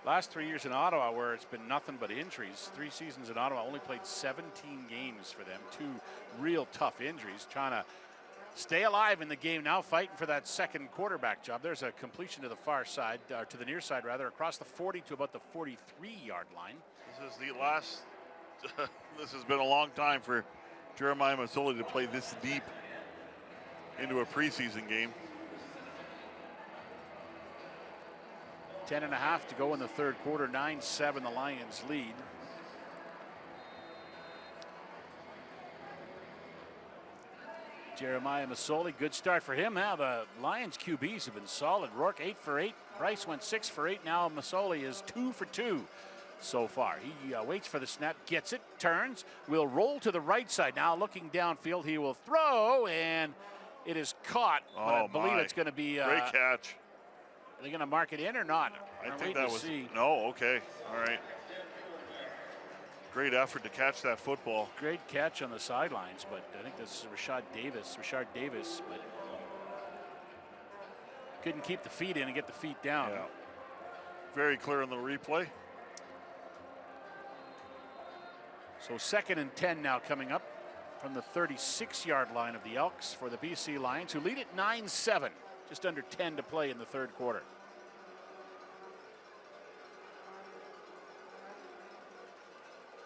last 3 years in Ottawa, where it's been nothing but injuries. 3 seasons in Ottawa, only played 17 games for them. 2 real tough injuries, trying to stay alive in the game now, fighting for that second quarterback job. There's a completion to the far side, to the near side rather, across the 40 to about the 43-yard line. This is the last, this has been a long time for Jeremiah Masoli to play this deep into a preseason game. 10.5 to go in the third quarter, 9-7 the Lions lead. Jeremiah Masoli, good start for him. Now the Lions QBs have been solid. Rourke 8 for 8. Bryce went 6 for 8. Now Masoli is 2 for 2 so far. He waits for the snap, gets it, turns, will roll to the right side. Now looking downfield, he will throw, and it is caught. But I believe it's going to be great catch. Are they going to mark it in or not? I think that was no. Okay, all right. Great effort to catch that football. Great catch on the sidelines, but I think this is Rashard Davis, but couldn't keep the feet in and get the feet down. Yeah. Very clear in the replay. So 2nd and 10 now coming up from the 36-yard line of the Elks for the BC Lions, who lead at 9-7, just under 10 to play in the third quarter.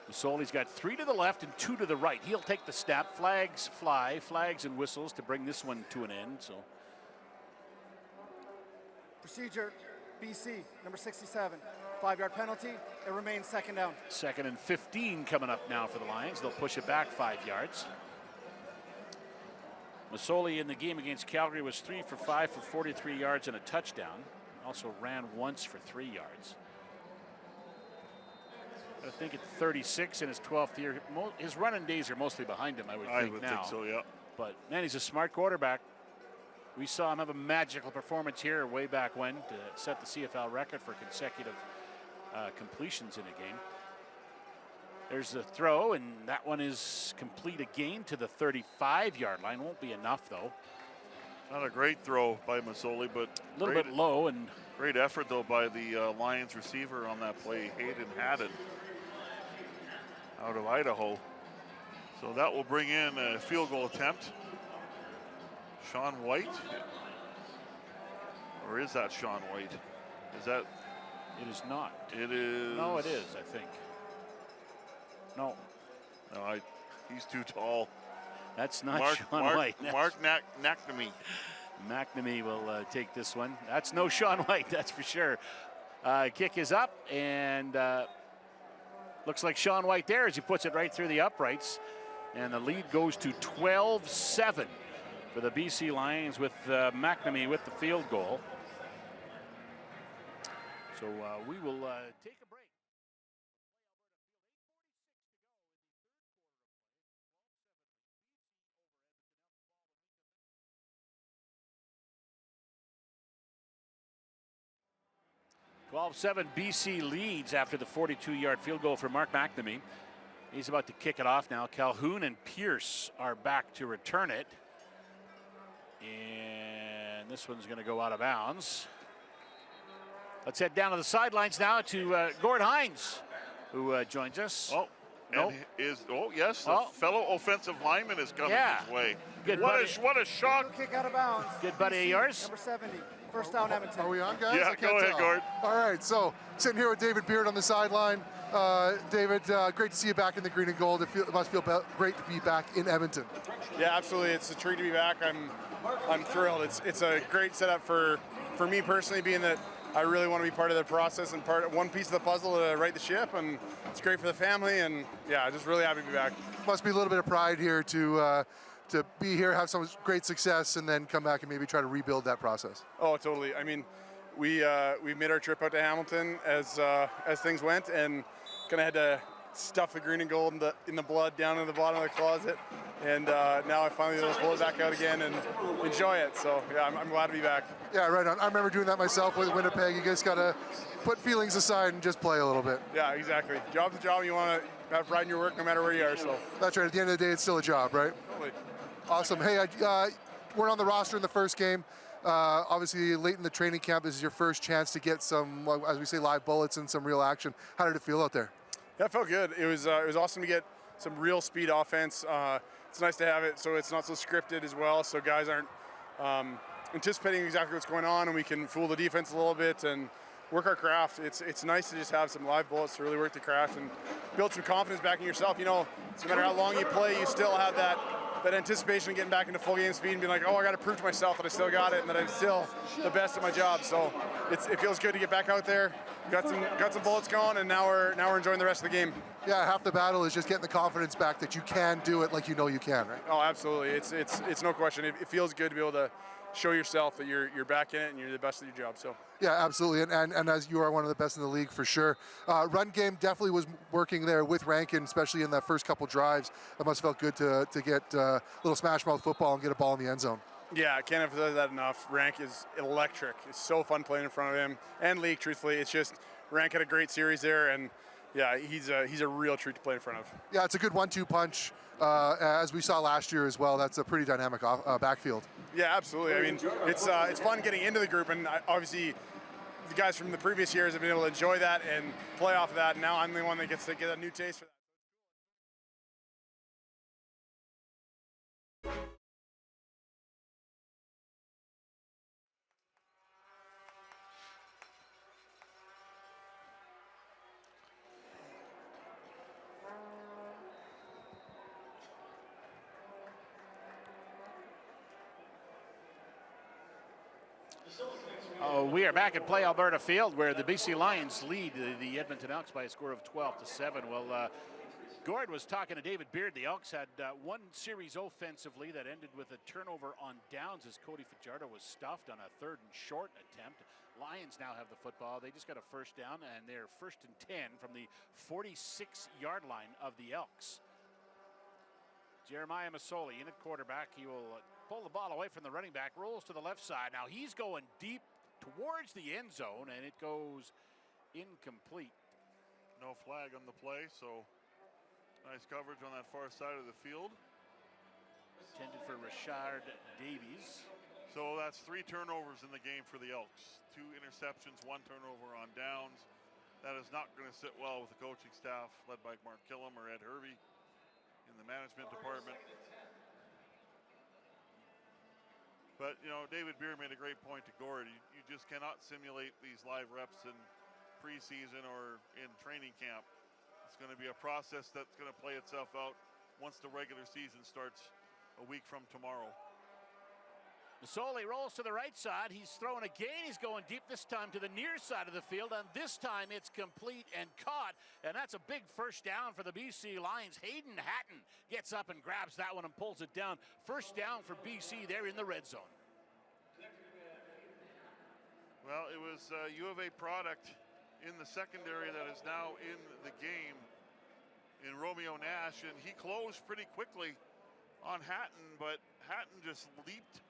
Masoli's got 3 to the left and 2 to the right. He'll take the snap. Flags fly, flags and whistles to bring this one to an end. So Procedure, BC, number 67. 5-yard penalty. It remains 2nd down. 2nd and 15 coming up now for the Lions. They'll push it back 5 yards. Masoli in the game against Calgary was 3 for 5 for 43 yards and a touchdown. Also ran once for 3 yards. I think at 36 in his 12th year, his running days are mostly behind him, I would think so, yeah. But, man, he's a smart quarterback. We saw him have a magical performance here way back when to set the CFL record for consecutive completions in a game. There's the throw, and that one is complete again to the 35-yard line. Won't be enough, though. Not a great throw by Masoli, but a little bit low. And great effort, though, by the Lions receiver on that play, Hayden Haddon, out of Idaho. So that will bring in a field goal attempt. Sean White? Or is that Sean White? Is that? It is not. It is. No, it is, I think. No. No, he's too tall. That's not Sean White. Mark McNamee. McNamee will take this one. That's no Sean White, that's for sure. Kick is up, and looks like Sean White there as he puts it right through the uprights. And the lead goes to 12-7 for the BC Lions with McNamee with the field goal. So we will take a break. 12-7 BC leads after the 42-yard field goal for Mark McNamee. He's about to kick it off now. Calhoun and Pierce are back to return it. And this one's going to go out of bounds. Let's head down to the sidelines now to Gord Hines, who joins us. Oh, nope. Yes, the fellow offensive lineman is coming his way. Good what a shock. Kick out of bounds. Good buddy of yours. Number 70. First down, Edmonton. Are we on, guys? Yeah, go ahead, Gord. All right, so sitting here with David Beard on the sideline. David, great to see you back in the green and gold. It must feel great to be back in Edmonton. Yeah, absolutely. It's a treat to be back. I'm thrilled. It's a great setup for me personally, being that I really want to be part of the process and one piece of the puzzle to right the ship, and it's great for the family. And yeah, just really happy to be back. Must be a little bit of pride here to be here, have some great success, and then come back and maybe try to rebuild that process. Oh, totally. I mean, we made our trip out to Hamilton as things went, and kind of had to stuff the green and gold in the blood down in the bottom of the closet, and now I finally able to pull it back out again and enjoy it. So yeah, I'm glad to be back. Yeah, right on. I remember doing that myself with Winnipeg. You guys got to put feelings aside and just play a little bit. Yeah, exactly. Job's a job. You want have pride in your work no matter where you are. So That's right. At the end of the day, it's still a job, right? totally. Awesome. Hey, we're on the roster in the first game. Obviously, late in the training camp, this is your first chance to get some, as we say, live bullets and some real action. How did it feel out there? Yeah, it felt good. It was awesome to get some real speed offense. It's nice to have it so it's not so scripted as well, so guys aren't anticipating exactly what's going on, and we can fool the defense a little bit and work our craft. It's nice to just have some live bullets to really work the craft and build some confidence back in yourself. You know, no matter how long you play, you still have that anticipation of getting back into full game speed and being like, oh, I got to prove to myself that I still got it and that I'm still the best at my job. So it feels good to get back out there. Got some bullets going, and now we're enjoying the rest of the game. Yeah, half the battle is just getting the confidence back that you can do it like you know you can, right? Oh, absolutely. It's no question. It feels good to be able to show yourself that you're back in it and you're the best at your job. So yeah, absolutely, and as you are one of the best in the league for sure. Run game definitely was working there with Rankin, especially in that first couple drives. It must have felt good to get a little smash mouth football and get a ball in the end zone. Yeah, I can't emphasize that enough. Rank is electric. It's so fun playing in front of him, and League, truthfully. It's just Rank had a great series there, and yeah, he's a real treat to play in front of. Yeah, it's a good 1-2 punch, as we saw last year as well. That's a pretty dynamic backfield. Yeah, absolutely. I mean, it's fun getting into the group, and obviously the guys from the previous years have been able to enjoy that and play off of that, and now I'm the one that gets to get a new taste for that. We are back at Play Alberta Field, where the BC Lions lead the Edmonton Elks by a score of 12-7. Well, Gord was talking to David Beard. The Elks had one series offensively that ended with a turnover on downs as Cody Fajardo was stuffed on a 3rd and short attempt. Lions now have the football. They just got a first down, and they're 1st and 10 from the 46-yard line of the Elks. Jeremiah Masoli in at quarterback. He will pull the ball away from the running back, rolls to the left side. Now he's going deep towards the end zone, and it goes incomplete. No flag on the play, so nice coverage on that far side of the field. Intended for Rashard Davies. So that's 3 turnovers in the game for the Elks. 2 interceptions, 1 turnover on downs. That is not going to sit well with the coaching staff led by Mark Killam or Ed Hervey in the management department. But, you know, David Beer made a great point to Gord. You just cannot simulate these live reps in preseason or in training camp. It's going to be a process that's going to play itself out once the regular season starts a week from tomorrow. Masoli rolls to the right side. He's throwing again. He's going deep this time to the near side of the field, and this time it's complete and caught, and that's a big first down for the BC Lions. Hayden Hatton gets up and grabs that one and pulls it down. First down for BC there in the red zone. Well, it was U of A product in the secondary that is now in the game in Romeo Nash, and he closed pretty quickly on Hatton, but Hatton just leaped,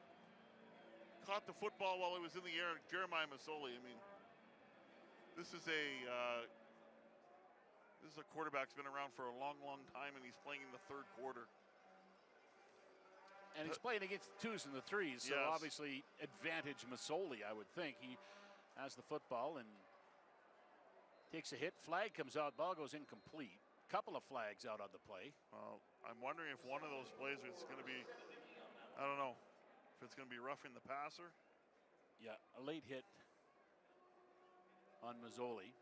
caught the football while it was in the air. Jeremiah Masoli, I mean, this is a quarterback who's been around for a long, long time, and he's playing in the 3rd quarter. And he's playing against the 2s and the 3s, so yes. Obviously advantage Masoli, I would think. He has the football and takes a hit. Flag comes out, ball goes incomplete. Couple of flags out on the play. Well, I'm wondering if one of those plays is going to be, I don't know, if it's going to be roughing the passer. Yeah, a late hit on Masoli.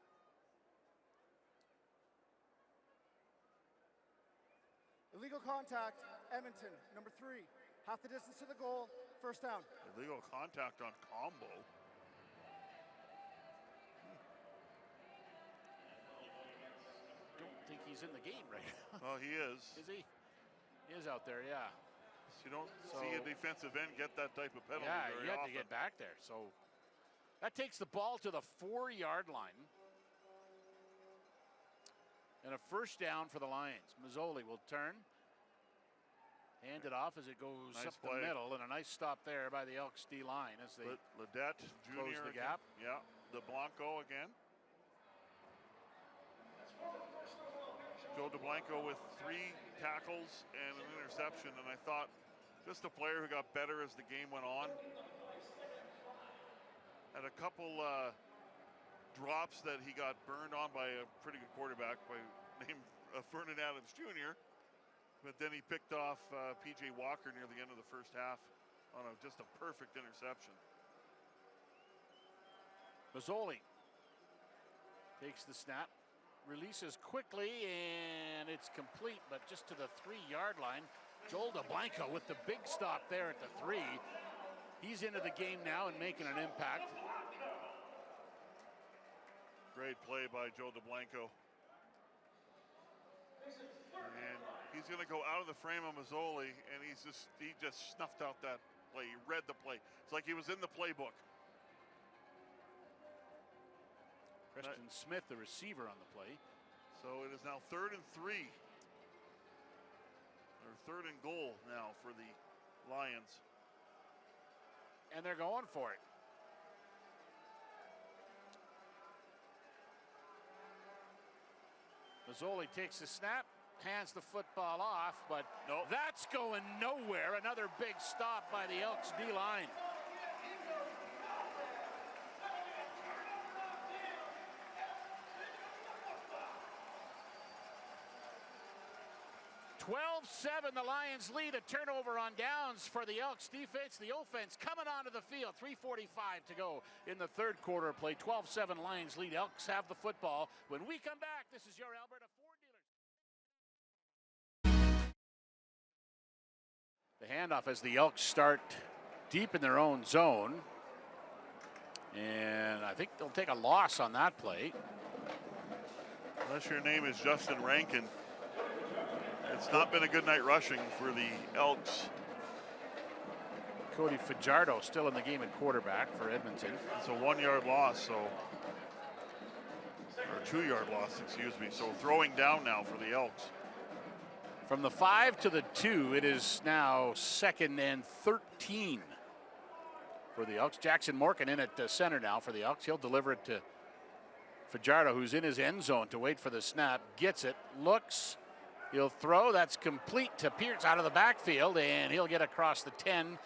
Illegal contact, Edmonton, number 3. Half the distance to the goal, first down. Illegal contact on Combo. Don't think he's in the game right now. Well, he is. Is he? He is out there, yeah. So you don't see a defensive end get that type of penalty very often. Yeah, you have to get back there. So that takes the ball to the 4-yard line. And a first down for the Lions. Masoli will turn. Hand it off as it goes Nice up play. the middle, and a nice stop there by the Elks D line as they Ledette close Jr. the gap. Yeah, the Blanco again. Joe DeBlanco with 3 tackles and an interception, and I thought just a player who got better as the game went on. Had a couple drops that he got burned on by a pretty good quarterback named Vernon Adams Jr., but then he picked off P.J. Walker near the end of the first half on just a perfect interception. Mazzoli takes the snap, releases quickly, and it's complete, but just to the 3-yard line. Joel DeBlanco with the big stop there at the 3. He's into the game now and making an impact. Great play by Joe DeBlanco. And he's going to go out of the frame of Mazzoli, and he just snuffed out that play. He read the play. It's like he was in the playbook. Preston Smith, the receiver, on the play. So it is now 3rd and 3. Or 3rd and goal now for the Lions. And they're going for it. Mazzoli takes the snap, hands the football off, but nope. That's going nowhere. Another big stop by the Elks D-line. (12-7) the Lions lead. A turnover on downs for the Elks defense. The offense coming onto the field. 3:45 to go in the third quarter of play. 12-7 Lions lead. Elks have the football. When we come back, this is your Alberta Ford dealer. The handoff as the Elks start deep in their own zone. And I think they'll take a loss on that play. Unless your name is Justin Rankin. It's not been a good night rushing for the Elks. Cody Fajardo still in the game at quarterback for Edmonton. It's a 1-yard loss, or 2-yard loss, excuse me. So throwing down now for the Elks. From the 5 to the 2, it is now 2nd and 13 for the Elks. Jackson Morgan in at center now for the Elks. He'll deliver it to Fajardo, who's in his end zone to wait for the snap. Gets it, looks. He'll throw. That's complete to Pierce out of the backfield, and he'll get across the 10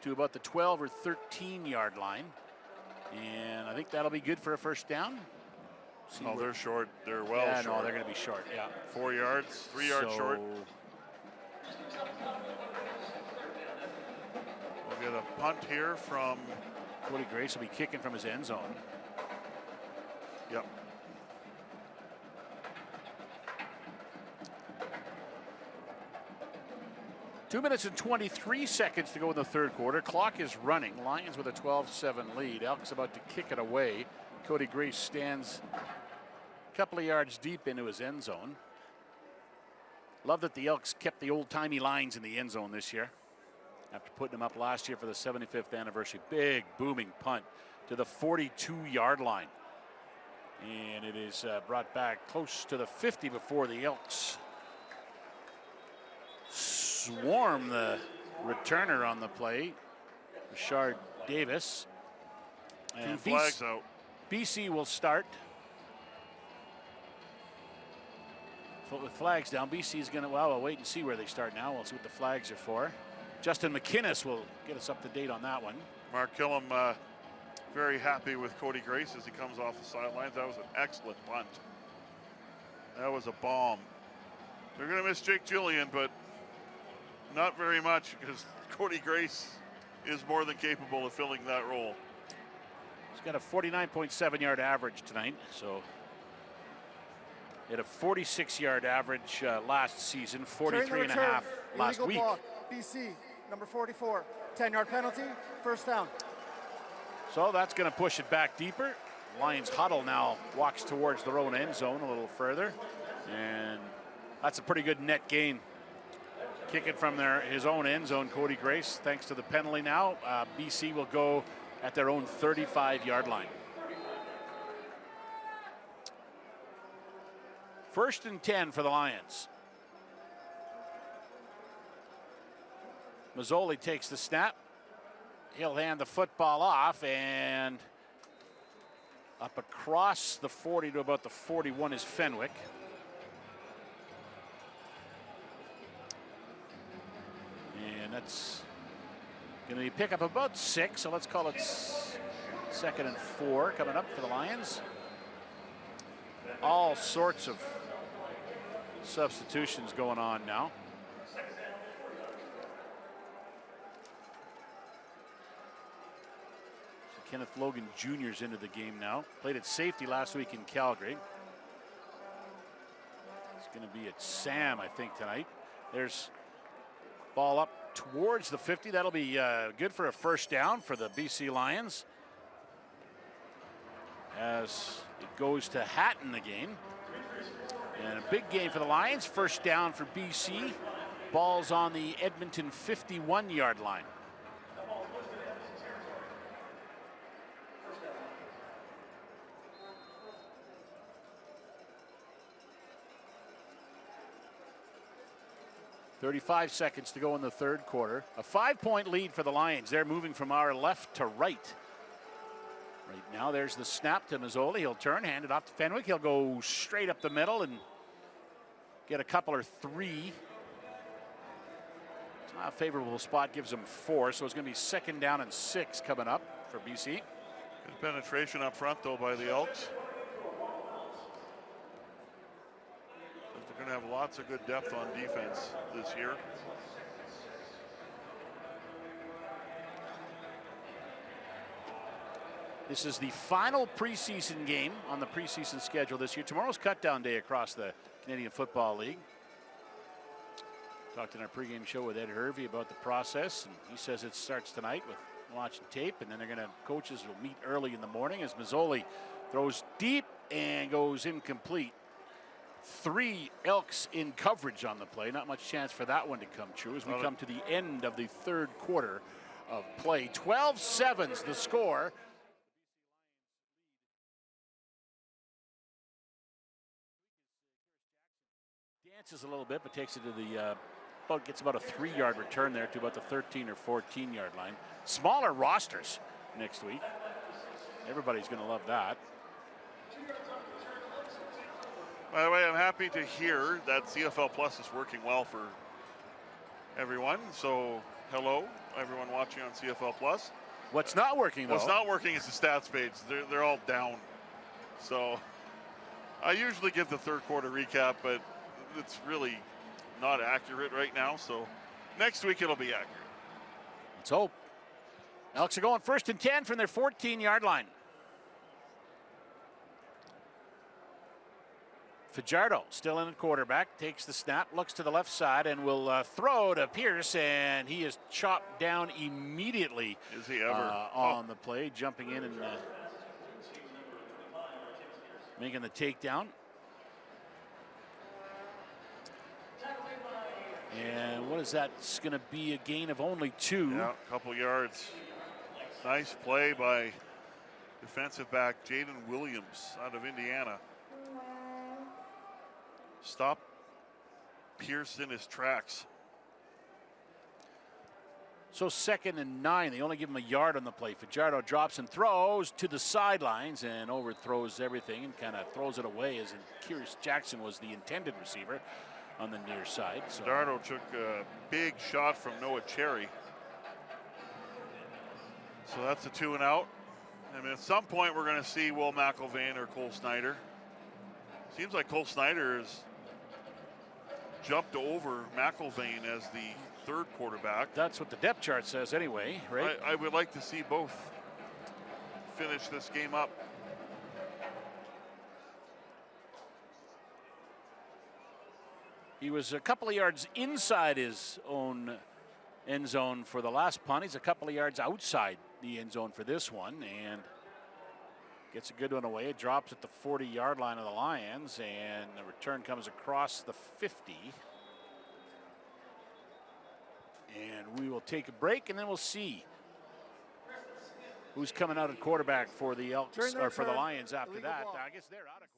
to about the 12 or 13-yard line. And I think that'll be good for a first down. No, they're short. They're short. No, they're going to be short, yeah. 4 yards, 3 yards short. We'll get a punt here from... Cody Grace will be kicking from his end zone. Yep. Two minutes and 23 seconds to go in the third quarter. Clock is running. Lions with a 12-7 lead. Elks about to kick it away. Cody Grace stands a couple of yards deep into his end zone. Love that the Elks kept the old-timey lines in the end zone this year after putting them up last year for the 75th anniversary. Big, booming punt to the 42-yard line. And it is brought back close to the 50 before the Elks swarm the returner on the play, Richard Davis. And 2 flags out. BC will start. With flags down, BC's going to, we'll wait and see where they start now. We'll see what the flags are for. Justin McInnes will get us up to date on that one. Mark Killam very happy with Cody Grace as he comes off the sidelines. That was an excellent punt. That was a bomb. They're going to miss Jake Gillian, but not very much, because Cody Grace is more than capable of filling that role. He's got a 49.7-yard average tonight, so he had a 46-yard average last season, 43.5 last week. Block, BC, number 44, 10-yard penalty, first down. So that's going to push it back deeper. Lions huddle now walks towards their own end zone a little further, and that's a pretty good net gain. Kick it from his own end zone, Cody Grace, thanks to the penalty now. BC will go at their own 35-yard line. First and 10 for the Lions. Mazzoli takes the snap. He'll hand the football off, and up across the 40 to about the 41 is Fenwick. It's going to be pick up about 6, so let's call it 2nd and 4 coming up for the Lions. All sorts of substitutions going on now. So Kenneth Logan Jr.'s into the game now. Played at safety last week in Calgary. It's going to be at Sam, I think, tonight. There's ball up towards the 50. That'll be good for a first down for the BC Lions, as it goes to Hatton again. And a big game for the Lions. First down for BC. Ball's on the Edmonton 51-yard line. .35 seconds to go in the third quarter. A 5-point lead for the Lions. They're moving from our left to right. Right now, there's the snap to Mazzoli. He'll turn, hand it off to Fenwick. He'll go straight up the middle and get a couple or 3. It's not a favorable spot, gives him 4, so it's going to be 2nd down and 6 coming up for BC. Good penetration up front, though, by the Elks. They're going to have lots of good depth on defense this year. This is the final preseason game on the preseason schedule this year. Tomorrow's cut-down day across the Canadian Football League. Talked in our pregame show with Ed Hervey about the process, and he says it starts tonight with watching tape, and then they're going to, coaches will meet early in the morning as Mazzoli throws deep and goes incomplete. 3 Elks in coverage on the play. Not much chance for that one to come true as we come to the end of the third quarter of play. 12-7's the score. Dances a little bit, but takes it to the gets about a 3-yard return there to about the 13 or 14-yard line. Smaller rosters next week. Everybody's going to love that. By the way, I'm happy to hear that CFL Plus is working well for everyone. So, hello, everyone watching on CFL Plus. What's not working, though? What's not working is the stats page. They're all down. So, I usually give the third quarter recap, but it's really not accurate right now. So, next week it'll be accurate. Let's hope. Elks are going 1st and 10 from their 14-yard line. Fajardo still in at quarterback, takes the snap, looks to the left side, and will throw to Pierce, and he is chopped down immediately. Is he ever? On the play, jumping in and making the takedown. And what is that? It's going to be a gain of only 2. Yeah, a couple yards. Nice play by defensive back Jaden Williams out of Indiana. Stop Pierce in his tracks. So 2nd and 9. They only give him a yard on the play. Fajardo drops and throws to the sidelines and overthrows everything and kind of throws it away, as Curious Jackson was the intended receiver on the near side. So Fajardo took a big shot from Noah Cherry. So that's a 2 and out. I mean, at some point we're going to see Will McIlvain or Cole Snyder. Seems like Cole Snyder has jumped over McIlvain as the third quarterback. That's what the depth chart says anyway, right? I would like to see both finish this game up. He was a couple of yards inside his own end zone for the last punt. He's a couple of yards outside the end zone for this one, and gets a good one away. It drops at the 40-yard line of the Lions, and the return comes across the 50. And we will take a break, and then we'll see who's coming out at quarterback for the Elks, or for the Lions after that. I guess they're out of quarterback.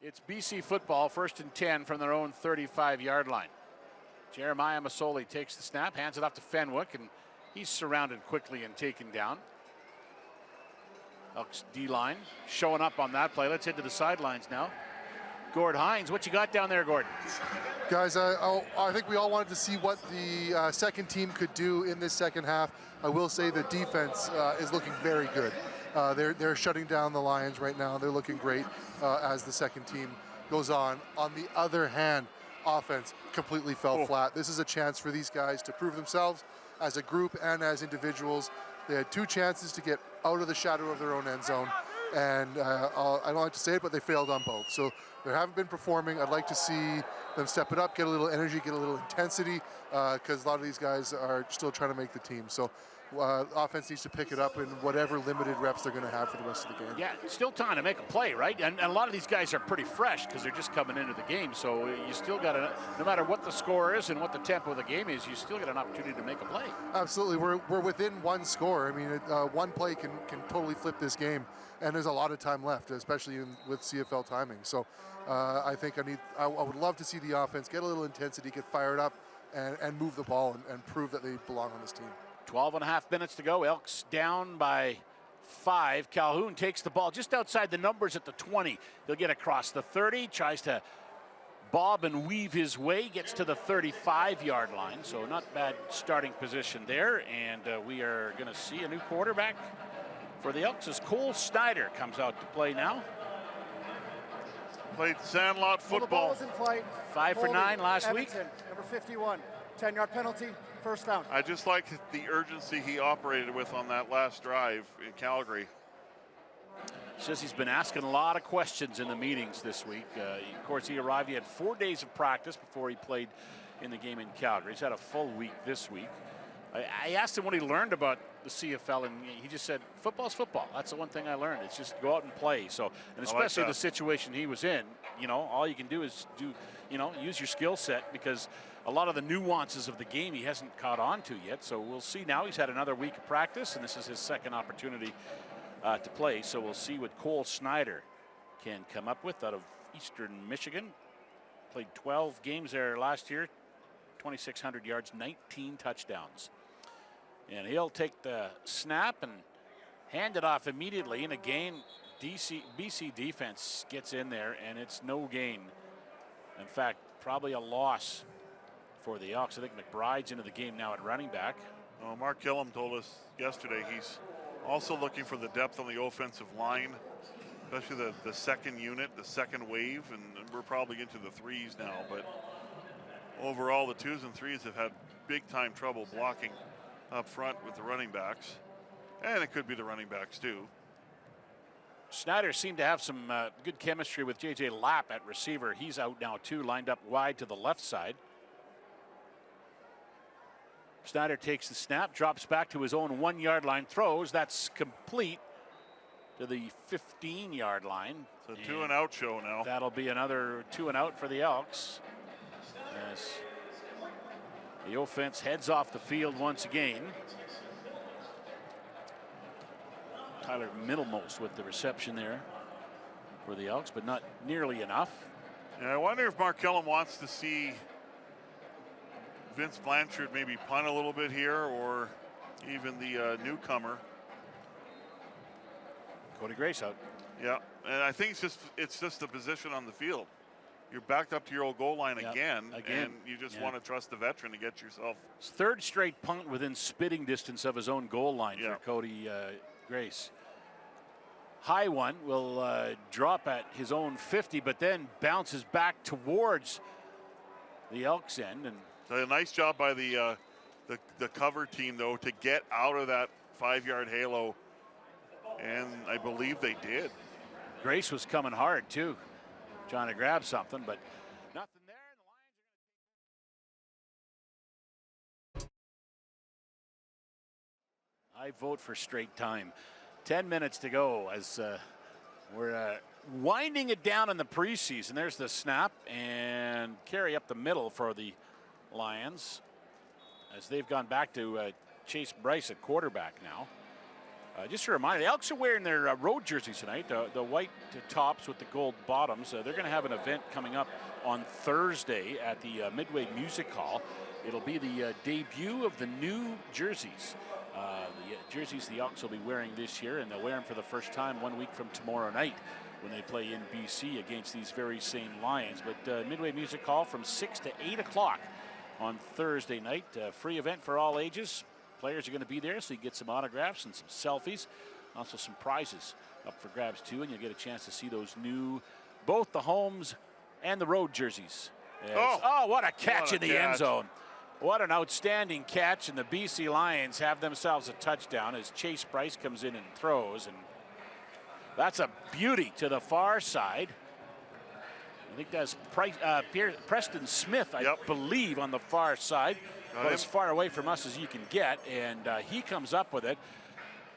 It's BC football, 1st and 10 from their own 35-yard line. Jeremiah Masoli takes the snap, hands it off to Fenwick, and he's surrounded quickly and taken down. Elks D-line showing up on that play. Let's head to the sidelines now. Gord Hines, what you got down there, Gordon? Guys, I think we all wanted to see what the second team could do in this second half. I will say the defense is looking very good. They're shutting down the Lions right now. They're looking great as the second team goes on. On the other hand, offense completely fell flat. This is a chance for these guys to prove themselves as a group and as individuals. They had 2 chances to get out of the shadow of their own end zone, and I don't like to say it, but they failed on both. So they haven't been performing. I'd like to see them step it up, get a little energy, get a little intensity, because a lot of these guys are still trying to make the team. So offense needs to pick it up in whatever limited reps they're going to have for the rest of the game. Yeah, still time to make a play, right? And a lot of these guys are pretty fresh because they're just coming into the game. So you still got to, no matter what the score is and what the tempo of the game is, you still got an opportunity to make a play. Absolutely. We're within 1 score. I mean, one play can totally flip this game, and there's a lot of time left, especially with CFL timing. So I think I would love to see the offense get a little intensity, get fired up, and move the ball and prove that they belong on this team. 12.5 minutes to go. Elks down by 5. Calhoun takes the ball just outside the numbers at the 20. He'll get across the 30, tries to bob and weave his way, gets to the 35-yard line. So not bad starting position there. And we are going to see a new quarterback for the Elks as Cole Snyder comes out to play now. Played Sandlot Well, the ball football. was in flight. 5 for 9 last week. Edmonton, number 51. 10-yard penalty, first down. I just like the urgency he operated with on that last drive in Calgary. Says he's been asking a lot of questions in the meetings this week. Of course, he arrived. He had 4 days of practice before he played in the game in Calgary. He's had a full week this week. I asked him what he learned about the CFL, and he just said, football's football. That's the one thing I learned. It's just go out and play. So, and especially the situation he was in, all you can do is use your skill set, because a lot of the nuances of the game he hasn't caught on to yet. So we'll see now. He's had another week of practice, and this is his second opportunity to play. So we'll see what Cole Snyder can come up with out of Eastern Michigan. Played 12 games there last year, 2,600 yards, 19 touchdowns. And he'll take the snap and hand it off immediately. And again, BC defense gets in there, and it's no gain. In fact, probably a loss for the Elks. I think McBride's into the game now at running back. Well, Mark Gillum told us yesterday he's also looking for the depth on the offensive line, especially the second unit, the second wave, and we're probably into the 3s now. But overall, the 2s and 3s have had big-time trouble blocking up front with the running backs, and it could be the running backs too. Snyder seemed to have some good chemistry with J.J. Lapp at receiver. He's out now too, lined up wide to the left side. Snyder takes the snap, drops back to his own 1-yard line, throws. That's complete to the 15-yard line. So 2-and-out show now. That'll be another 2-and-out for the Elks, as the offense heads off the field once again. Tyler Middlemost with the reception there for the Elks, but not nearly enough. And I wonder if Mark Gillum wants to see Vince Blanchard maybe punt a little bit here, or even the newcomer. Cody Grace out. Yeah, and I think it's just the position on the field. You're backed up to your old goal line again, and you just want to trust the veteran to get yourself. His 3rd straight punt within spitting distance of his own goal line for Cody Grace. High one will drop at his own 50, but then bounces back towards the Elks end. And so a nice job by the cover team, though, to get out of that 5-yard halo, and I believe they did. Grace was coming hard too, trying to grab something, but nothing there. And the Lions are going to I vote for straight time. 10 minutes to go as we're winding it down in the preseason. There's the snap and carry up the middle for the Lions as they've gone back to Chase Bryce at quarterback now. Just a reminder, the Elks are wearing their road jerseys tonight, the white tops with the gold bottoms. They're going to have an event coming up on Thursday at the Midway Music Hall. It'll be the debut of the new jerseys. The jerseys the Elks will be wearing this year, and they'll wear them for the first time 1 week from tomorrow night when they play in BC against these very same Lions. But Midway Music Hall from 6 to 8 o'clock on Thursday night. Free event for all ages. Players are going to be there, so you get some autographs and some selfies. Also some prizes up for grabs too, and you'll get a chance to see those new, both the homes and the road jerseys. What a catch in the end zone. What an outstanding catch, and the BC Lions have themselves a touchdown as Chase Price comes in and throws, and that's a beauty to the far side. I think that's Preston Smith, I believe, on the far side, but as far away from us as you can get, and he comes up with it,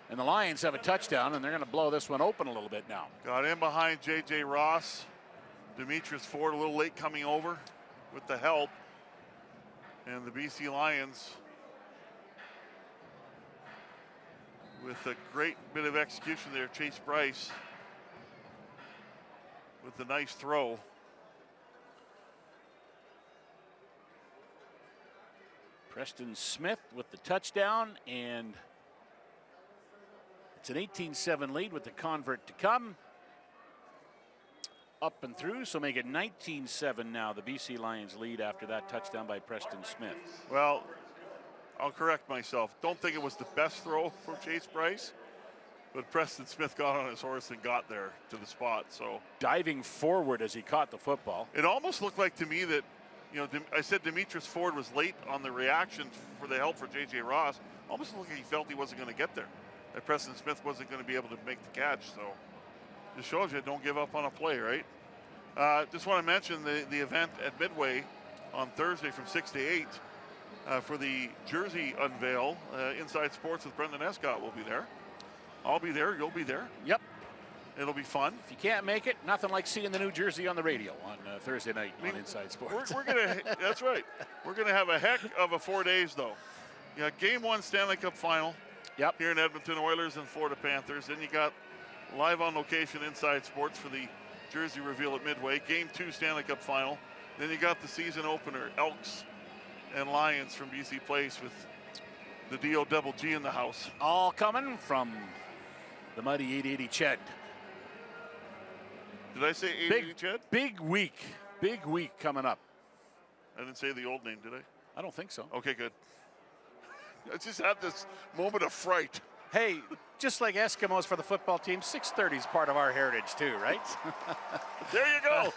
and the Lions have a touchdown, and they're going to blow this one open a little bit now. Got in behind J.J. Ross. Demetrius Ford a little late coming over with the help. And the BC Lions, with a great bit of execution there, Chase Bryce with the nice throw. Preston Smith with the touchdown, and it's an 18-7 lead with the convert to come. Up and through, so make it 19-7 now. The BC Lions lead after that touchdown by Preston Smith. Well, I'll correct myself. Don't think it was the best throw from Chase Bryce, but Preston Smith got on his horse and got there to the spot. So diving forward as he caught the football. It almost looked like to me that, I said Demetrius Ford was late on the reaction for the help for J.J. Ross. Almost looked like he felt he wasn't going to get there, that Preston Smith wasn't going to be able to make the catch. So just shows you don't give up on a play, right? Just want to mention the event at Midway on Thursday from 6 to 8 for the jersey unveil. Inside Sports with Brendan Escott will be there. I'll be there. You'll be there. Yep. It'll be fun. If you can't make it, nothing like seeing the new jersey on the radio on Thursday night on Inside Sports. We're gonna. That's right. We're gonna have a heck of a 4 days though. Game 1 Stanley Cup final. Yep. Here in Edmonton, Oilers and Florida Panthers. Then you got live on location Inside Sports for the jersey reveal at Midway. Game 2 Stanley Cup final. Then you got the season opener, Elks and Lions from BC Place with the D-O-double-G in the house. All coming from the mighty 880 Ched. Did I say 880 Ched? Big week coming up. I didn't say the old name, did I? I don't think so. Okay, good. I just had this moment of fright. Hey, just like Eskimos for the football team, 6:30 is part of our heritage too, right? There you go.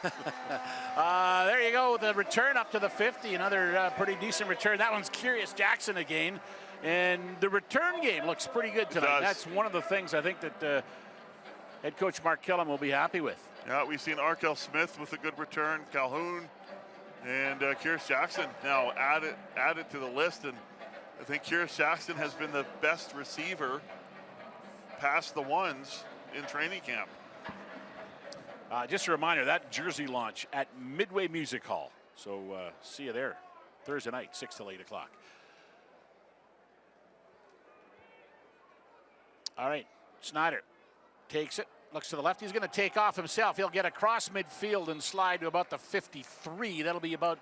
There you go. The return up to the 50, another pretty decent return. That one's Curious Jackson again. And the return game looks pretty good tonight. That's one of the things I think that head coach Mark Killam will be happy with. Yeah, we've seen Arkell Smith with a good return, Calhoun, and Curious Jackson now added to the list. And I think Curious Jackson has been the best receiver past the ones in training camp. Just a reminder, that jersey launch at Midway Music Hall. So see you there Thursday night, 6 till 8 o'clock. All right, Snyder takes it, looks to the left. He's going to take off himself. He'll get across midfield and slide to about the 53. That'll be about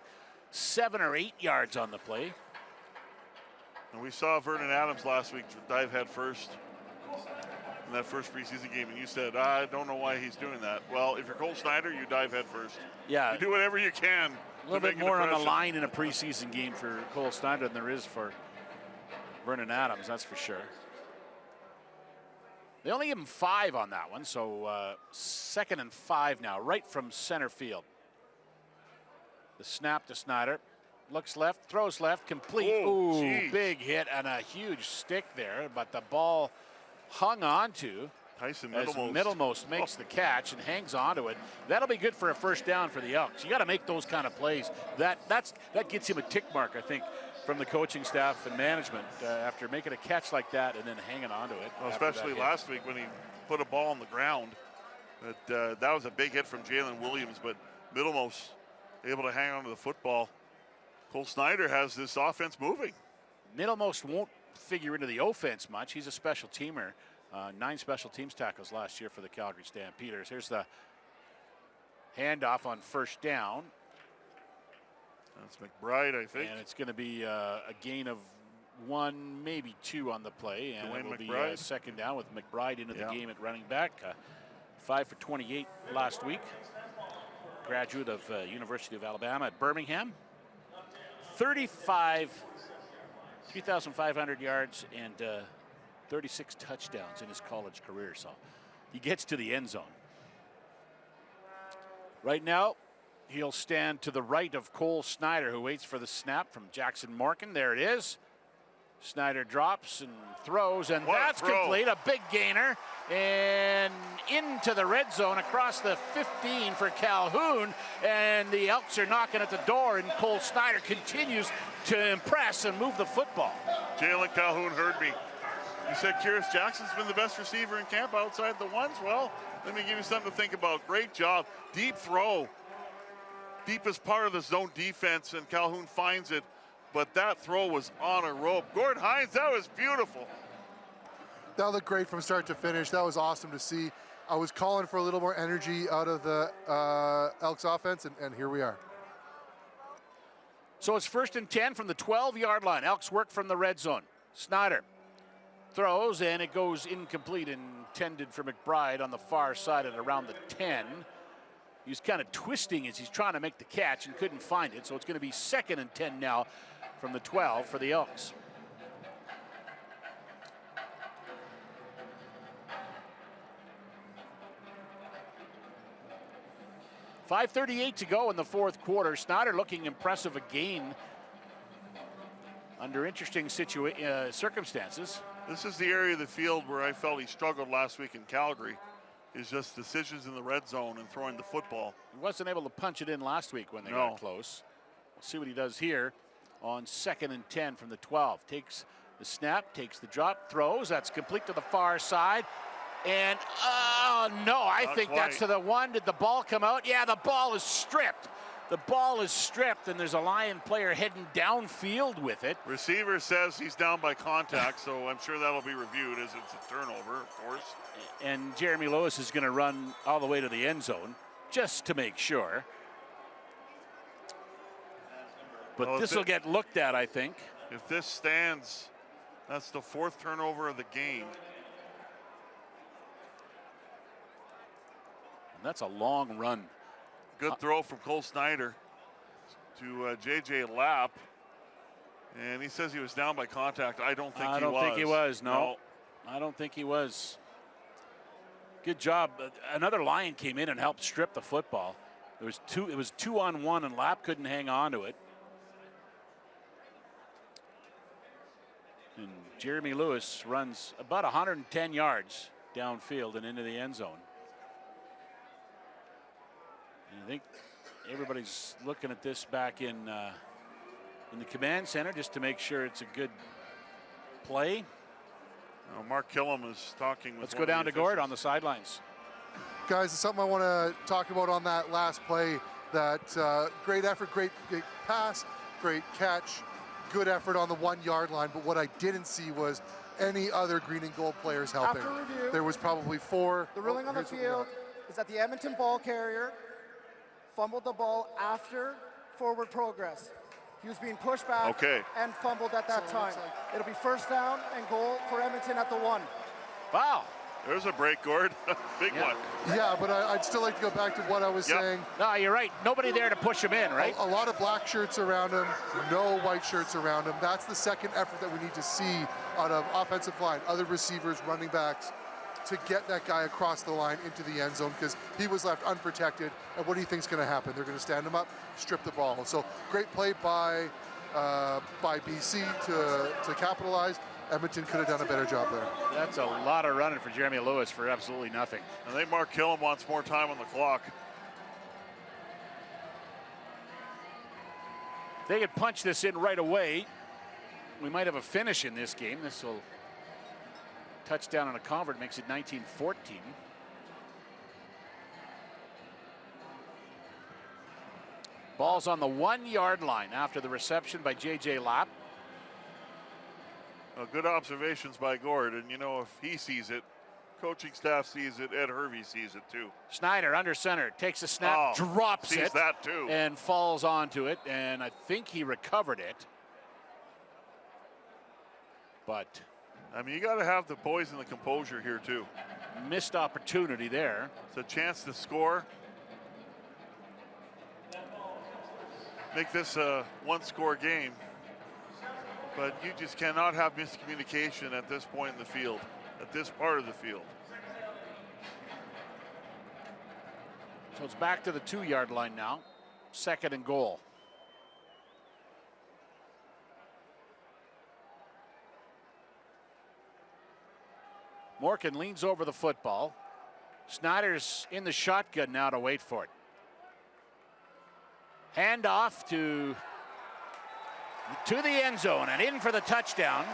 7 or 8 yards on the play. And we saw Vernon Adams last week dive head first in that first preseason game, and you said, I don't know why he's doing that. Well, if you're Cole Snyder, you dive head first. Yeah. You do whatever you can. A little bit more on the line in a preseason game for Cole Snyder than there is for Vernon Adams, that's for sure. They only give him 5 on that one, so 2nd and 5 now, right from center field. The snap to Snyder. Looks left, throws left, complete. Oh, ooh, big hit and a huge stick there, but the ball hung on to Tyson as Middlemost. Middlemost makes the catch and hangs on to it. That'll be good for a first down for the Elks. You got to make those kind of plays. That gets him a tick mark, I think, from the coaching staff and management after making a catch like that and then hanging on to it. Well, especially last week when he put a ball on the ground. That was a big hit from Jalen Williams, but Middlemost able to hang on to the football. Cole Snyder has this offense moving. Middlemost won't figure into the offense much. He's a special teamer. 9 special teams tackles last year for the Calgary Stampeders. Here's the handoff on first down. That's McBride, I think. And it's going to be a gain of 1, maybe 2 on the play. And it will be a second down with McBride into the game at running back. 5 for 28 last week. Graduate of University of Alabama at Birmingham. 3,500 yards and 36 touchdowns in his college career. So he gets to the end zone. Right now, he'll stand to the right of Cole Snyder, who waits for the snap from Jackson Morgan. There it is. Snyder drops and throws, and that's complete. A big gainer, and into the red zone across the 15 for Calhoun, and the Elks are knocking at the door, and Cole Snyder continues to impress and move the football. Jalen Calhoun heard me. You said Kyrus Jackson's been the best receiver in camp outside the ones. Well, let me give you something to think about. Great job. Deep throw. Deepest part of the zone defense, and Calhoun finds it. But that throw was on a rope. Gordon Hines, that was beautiful. That looked great from start to finish. That was awesome to see. I was calling for a little more energy out of the Elks offense, and here we are. So it's 1st and 10 from the 12-yard line. Elks work from the red zone. Snyder throws, and it goes incomplete, intended for McBride on the far side at around the 10. He's kind of twisting as he's trying to make the catch and couldn't find it. So it's going to be 2nd and 10 now from the 12 for the Elks. .538 to go in the 4th quarter. Snyder looking impressive again under interesting circumstances. This is the area of the field where I felt he struggled last week in Calgary. Is just decisions in the red zone and throwing the football. He wasn't able to punch it in last week when they got close. We'll see what he does here on 2nd and 10 from the 12. Takes the snap, takes the drop, throws. That's complete to the far side. And, no, I think that's to the 1. Did the ball come out? Yeah, the ball is stripped. The ball is stripped, and there's a Lion player heading downfield with it. Receiver says he's down by contact, so I'm sure that'll be reviewed as it's a turnover, of course. And Jeremy Lewis is going to run all the way to the end zone just to make sure. But this will get looked at, I think. If this stands, that's the 4th turnover of the game. And that's a long run. Good throw from Cole Snyder to J.J. Lapp. And he says he was down by contact. I don't think he was. I don't think he was, no. I don't think he was. Good job. Another Lion came in and helped strip the football. It was 2-on-1, and Lapp couldn't hang on to it. And Jeremy Lewis runs about 110 yards downfield and into the end zone. And I think everybody's looking at this back in the command center just to make sure it's a good play. Mark Killam is talking with. Let's go down to Gord on the sidelines. Guys, there's something I want to talk about on that last play. That great effort, great pass, great catch, good effort on the 1-yard line. But what I didn't see was any other green and gold players helping. After review, there was probably 4. The ruling on the field is that the Edmonton ball carrier fumbled the ball after forward progress. He was being pushed back and fumbled at that time. It'll be 1st down and goal for Edmonton at the 1. Wow. There's a break, Gord. Big one. Yeah, but I'd still like to go back to what I was saying. No, you're right. Nobody there to push him in, right? A lot of black shirts around him, no white shirts around him. That's the second effort that we need to see out of offensive line, other receivers, running backs, to get that guy across the line into the end zone, because he was left unprotected. And what do you think is going to happen? They're going to stand him up, strip the ball. So great play by BC to capitalize. Edmonton could have done a better job there. That's a lot of running for Jeremy Lewis for absolutely nothing. I think Mark Killam wants more time on the clock. If they could punch this in right away, we might have a finish in this game. This will touchdown on a convert, makes it 19-14. Ball's on the 1-yard line after the reception by J.J. Lapp. Good observations by Gord, and you know, if he sees it, Coaching staff sees it. Ed Hervey sees it too. Snyder under center, takes a snap, drops sees it, that too, and falls onto it. And I think he recovered it. But I mean, you got to have the poise and the composure here too. Missed opportunity there. It's a chance to score. Make this a one-score game. But you just cannot have miscommunication at this point in the field, at this part of the field. So it's back to the 2-yard line now. 2nd and goal. Morgan leans over the football. Snyder's in the shotgun now to wait for it. Hand off to the end zone, and in for the touchdown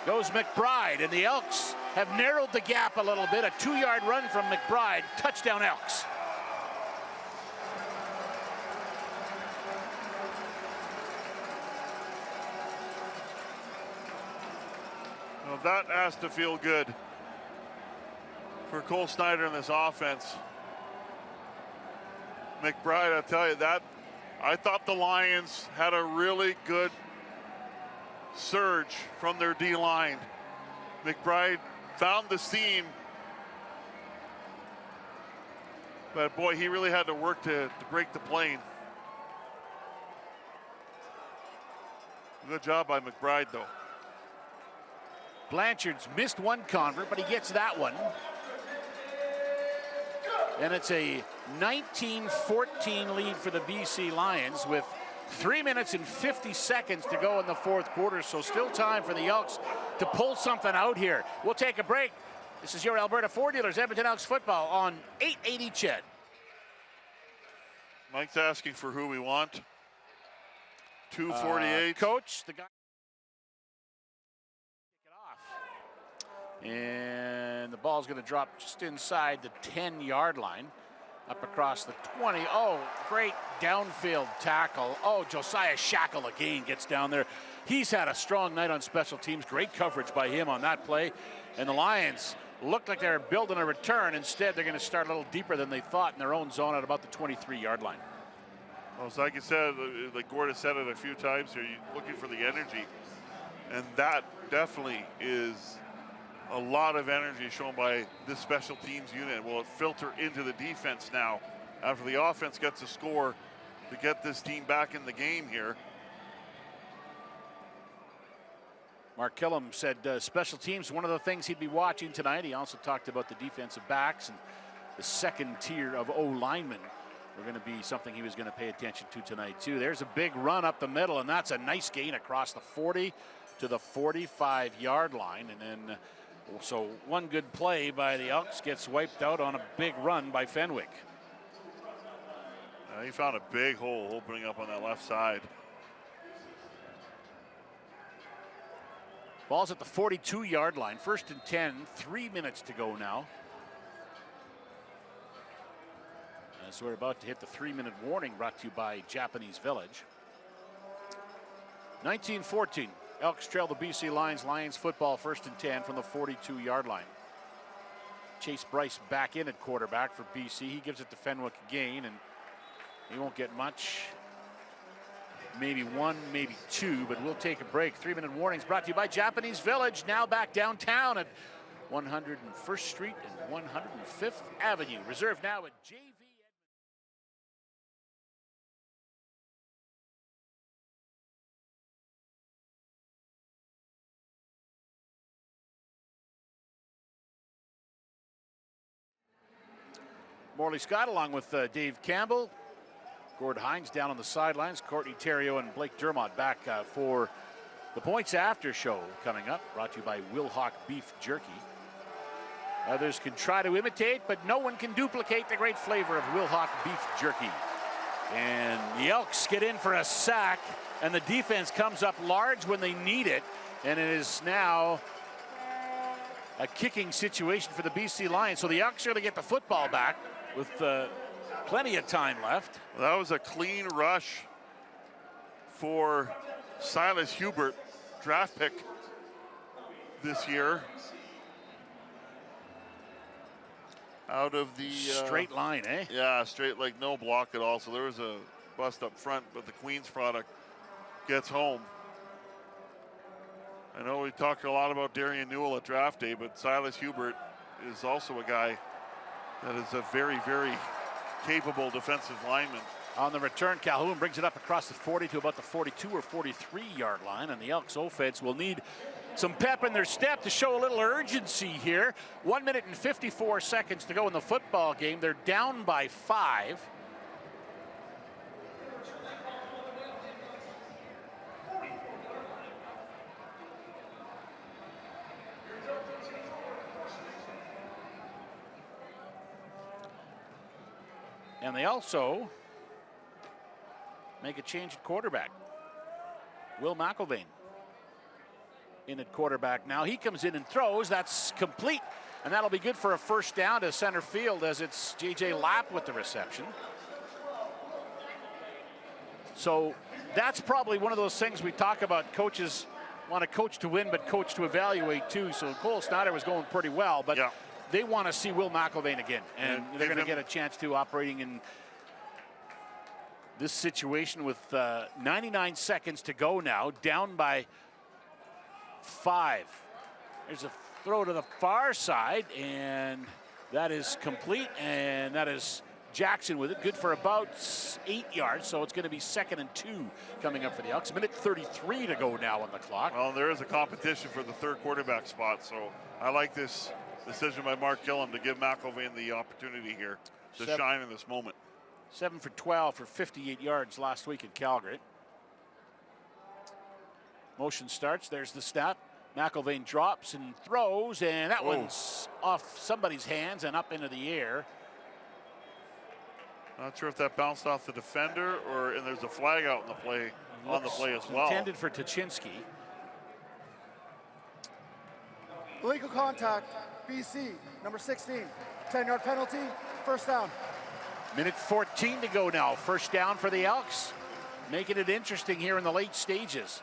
goes McBride, and the Elks have narrowed the gap a little bit. A 2-yard run from McBride. Touchdown Elks. Well, that has to feel good for Cole Snyder in this offense. McBride, I'll tell you that, I thought the Lions had a really good surge from their D-line. McBride found the seam, but boy, he really had to work to break the plane. Good job by McBride, though. Blanchard's missed one convert, but he gets that one. And it's a 19-14 lead for the BC Lions with 3 minutes and 50 seconds to go in the 4th quarter, so still time for the Elks to pull something out here. We'll take a break. This is your Alberta Ford Dealers, Edmonton Elks football on 880 CHED. Mike's asking for who we want. 248. Coach, the guy. And the ball's going to drop just inside the 10-yard line, up across the 20. Oh, great downfield tackle. Oh, Josiah Shackle again gets down there. He's had a strong night on special teams. Great coverage by him on that play. And the Lions looked like they were building a return. Instead, they're going to start a little deeper than they thought in their own zone at about the 23-yard line. Well, so like you said, like Gord has said it a few times here, you're looking for the energy. And that definitely is a lot of energy shown by this special teams unit. Will it filter into the defense now after the offense gets a score to get this team back in the game here? Mark Killam said special teams, one of the things he'd be watching tonight. He also talked about the defensive backs and the second tier of O-linemen were going to be something he was going to pay attention to tonight too. There's a big run up the middle, and that's a nice gain across the 40 to the 45-yard line. And then so one good play by the Elks gets wiped out on a big run by Fenwick. He found a big hole opening up on that left side. Ball's at the 42-yard line. 1st and 10, 3 minutes to go now. As we're about to hit the 3-minute warning brought to you by Japanese Village. 19-14. Elks trail the BC Lions. Lions football 1st and 10 from the 42-yard line. Chase Bryce back in at quarterback for BC. He gives it to Fenwick again, and he won't get much. Maybe one, maybe two, but we'll take a break. 3-minute warnings brought to you by Japanese Village. Now back downtown at 101st Street and 105th Avenue. Reserved now at JV. Morley Scott along with Dave Campbell. Gord Hines down on the sidelines. Courtney Theriault and Blake Dermott back for the Points After show coming up. Brought to you by Wilhauk Beef Jerky. Others can try to imitate, but no one can duplicate the great flavor of Wilhauk Beef Jerky. And the Elks get in for a sack, and the defense comes up large when they need it. And it is now a kicking situation for the BC Lions. So the Elks are going to get the football back with plenty of time left. Well, that was a clean rush for Silas Hubert, draft pick this year. out of the straight line, eh? Yeah, straight, like no block at all. So there was a bust up front, but the Queens product gets home. I know we talked a lot about Darian Newell at draft day, but Silas Hubert is also a guy that is a very, very capable defensive lineman. On the return, Calhoun brings it up across the 40 to about the 42 or 43-yard line, and the Elks offense will need some pep in their step to show a little urgency here. 1 minute and 54 seconds to go in the football game. They're down by 5. And they also make a change at quarterback. Will McIlvaine in at quarterback now. He comes in and throws. That's complete. And that'll be good for a first down to center field as it's J.J. Lapp with the reception. So that's probably one of those things we talk about. Coaches want to coach to win, but coach to evaluate too. So Cole Snyder was going pretty well, but they want to see Will McIlvaine again. And they're going to get a chance to operating in this situation with 99 seconds to go now, down by 5. There's a throw to the far side, and that is complete, and that is Jackson with it. Good for about 8 yards, so it's going to be 2nd and 2 coming up for the Elks. Minute 33 to go now on the clock. Well, there is a competition for the third quarterback spot, so I like this decision by Mark Gillum to give McIlvaine the opportunity here to shine in this moment. 7 for 12 for 58 yards last week in Calgary. Motion starts. There's the snap. McIlvaine drops and throws, and that one's off somebody's hands and up into the air. Not sure if that bounced off the defender and there's a flag out in the play on the play as well. Intended for Tuchinski. Illegal contact, BC, number 16. 10-yard penalty, first down. Minute 14 to go now. First down for the Elks. Making it interesting here in the late stages.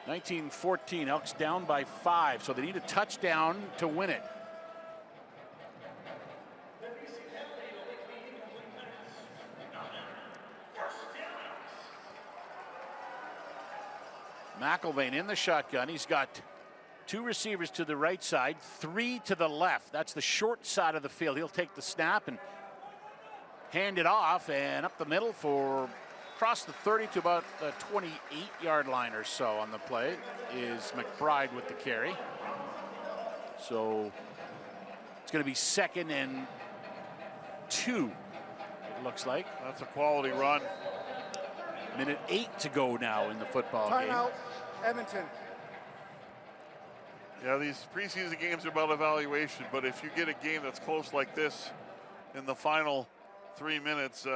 19-14, Elks down by 5, so they need a touchdown to win it. McIlvaine in the shotgun. He's got 2 receivers to the right side, 3 to the left. That's the short side of the field. He'll take the snap and hand it off, and up the middle for across the 30 to about the 28-yard line or so on the play is McBride with the carry. So it's going to be 2nd and 2, it looks like. That's a quality run. Minute 8 to go now in the football game. Timeout, Edmonton. Yeah, these preseason games are about evaluation, but if you get a game that's close like this in the final 3 minutes,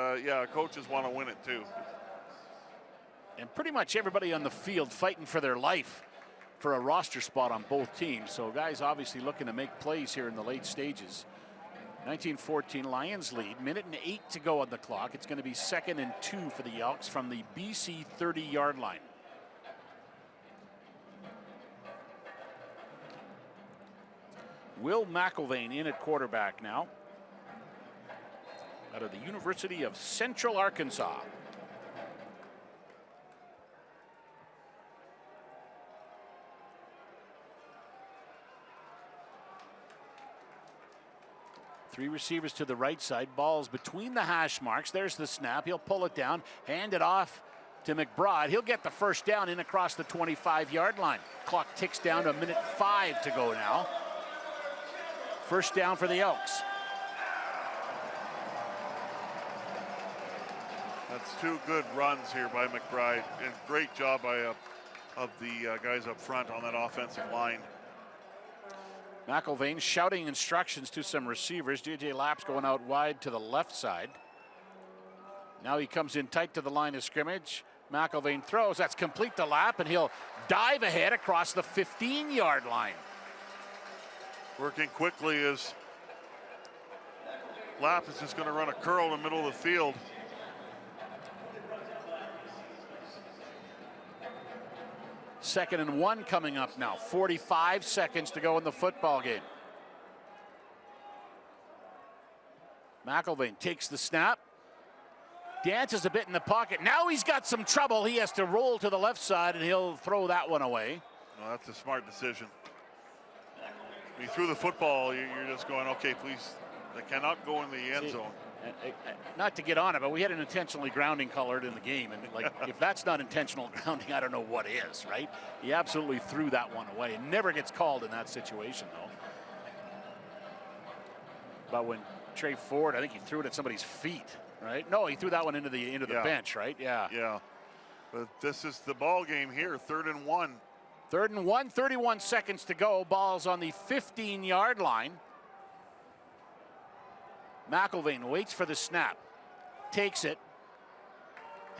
coaches want to win it too. And pretty much everybody on the field fighting for their life for a roster spot on both teams. So guys obviously looking to make plays here in the late stages. 19-14 Lions lead. Minute and 8 to go on the clock. It's going to be 2nd and 2 for the Elks from the BC 30-yard line. Will McIlvaine in at quarterback now, out of the University of Central Arkansas. Three receivers to the right side. Ball's between the hash marks. There's the snap. He'll pull it down, hand it off to McBride. He'll get the first down in across the 25-yard line. Clock ticks down to a minute 5 to go now. First down for the Elks. That's 2 good runs here by McBride, and great job by of the guys up front on that offensive line. McIlvaine shouting instructions to some receivers. J.J. Lapp's going out wide to the left side. Now he comes in tight to the line of scrimmage. McIlvaine throws. That's complete to Lapp, and he'll dive ahead across the 15-yard line. Working quickly as Lapp is just going to run a curl in the middle of the field. Second and 1 coming up now. 45 seconds to go in the football game. McIlvaine takes the snap. Dances a bit in the pocket. Now he's got some trouble. He has to roll to the left side, and he'll throw that one away. Well, that's a smart decision. When you threw the football, you're just going, okay, please, that cannot go in the end zone. Not to get on it, but we had an intentionally grounding colored in the game, and like if that's not intentional grounding, I don't know what is, right? He absolutely threw that one away. It never gets called in that situation, though. But when Trey Ford, I think he threw it at somebody's feet. Right? No, he threw that one into the bench, right? Yeah. Yeah. But this is the ball game here, 3rd and 1. 3rd and 1, 31 seconds to go. Ball's on the 15-yard line. McIlvaine waits for the snap. Takes it.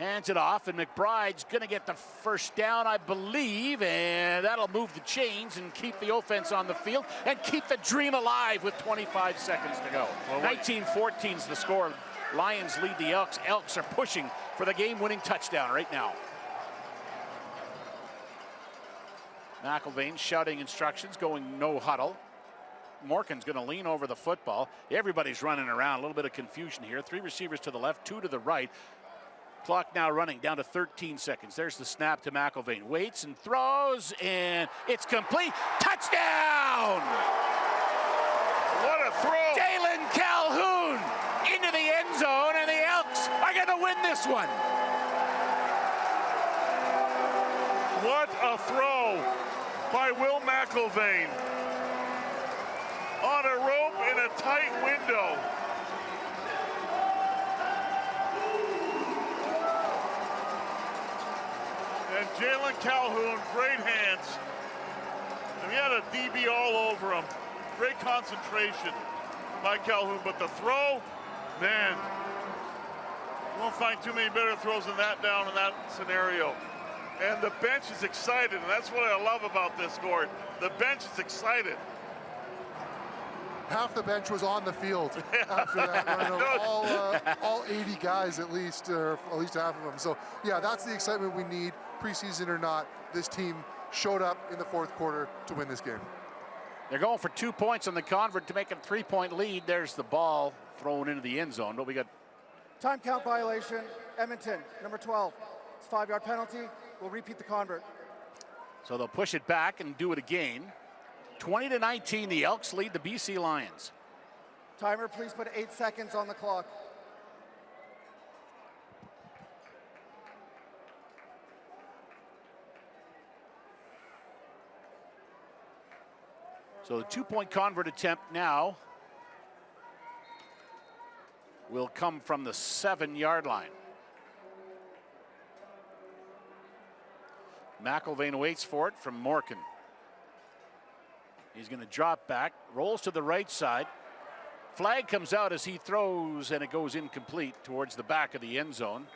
Hands it off, and McBride's going to get the first down, I believe, and that'll move the chains and keep the offense on the field and keep the dream alive with 25 seconds to go. 19-14 is the score. Lions lead the Elks. Elks are pushing for the game-winning touchdown right now. McIlvaine shouting instructions, going no huddle. Morgan's going to lean over the football. Everybody's running around. A little bit of confusion here. 3 receivers to the left, 2 to the right. Clock now running down to 13 seconds. There's the snap to McIlvaine. Waits and throws, and it's complete. Touchdown! What a throw! Jalen Calhoun into the end zone, and the Elks are going to win this one. What a throw by Will McIlvaine. On a rope in a tight window. And Jalen Calhoun, great hands. And he had a DB all over him. Great concentration by Calhoun, but the throw, man, you won't find too many better throws than that down in that scenario. And the bench is excited, and that's what I love about this, Gord. The bench is excited. Half the bench was on the field after that run. All 80 guys at least, or at least half of them. So yeah, that's the excitement we need, preseason or not. This team showed up in the 4th quarter to win this game. They're going for 2 points on the convert to make it a 3-point lead. There's the ball thrown into the end zone, but we got time count violation. Edmonton, number 12. It's a 5-yard penalty. We'll repeat the convert. So they'll push it back and do it again. 20-19, the Elks lead the BC Lions. Timer, please put 8 seconds on the clock. So the 2-point convert attempt now will come from the 7-yard line. McIlvaine waits for it from Morgan. He's going to drop back, rolls to the right side. Flag comes out as he throws, and it goes incomplete towards the back of the end zone.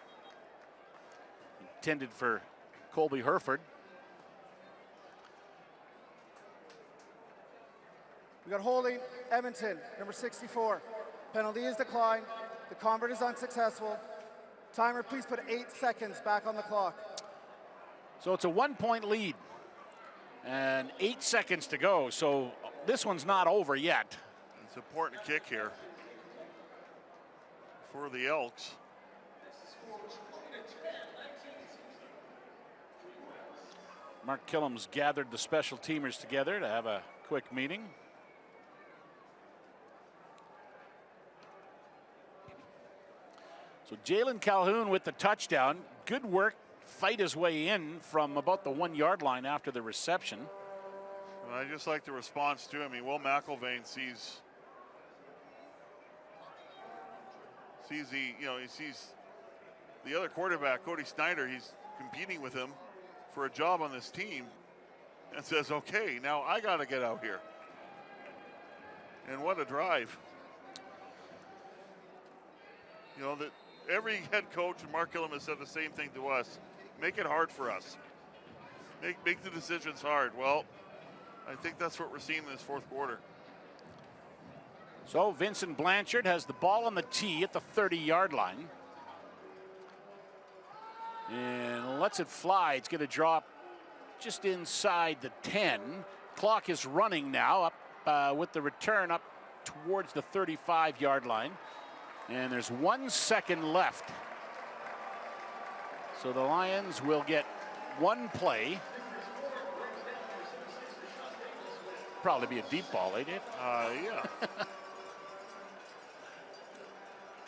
Intended for Colby Herford. We got holding, Edmonton, number 64. Penalty is declined. The convert is unsuccessful. Timer, please put 8 seconds back on the clock. So it's a 1-point lead and 8 seconds to go. So this one's not over yet. It's an important kick here for the Elks. Mark Killam's gathered the special teamers together to have a quick meeting. So Jalen Calhoun with the touchdown. Good work. Fight his way in from about the 1-yard line after the reception. And I just like the response to him. I mean, Will McIlvaine sees he sees the other quarterback, Cody Snyder. He's competing with him for a job on this team, and says, "Okay, now I got to get out here." And what a drive! You know that every head coach, and Mark Killam has said the same thing to us. Make it hard for us. Make the decisions hard. Well, I think that's what we're seeing in this 4th quarter. So Vincent Blanchard has the ball on the tee at the 30-yard line. And lets it fly. It's going to drop just inside the 10. Clock is running now up with the return up towards the 35-yard line. And there's 1 second left. So the Lions will get one play. Probably be a deep ball, eh, Dave? Yeah.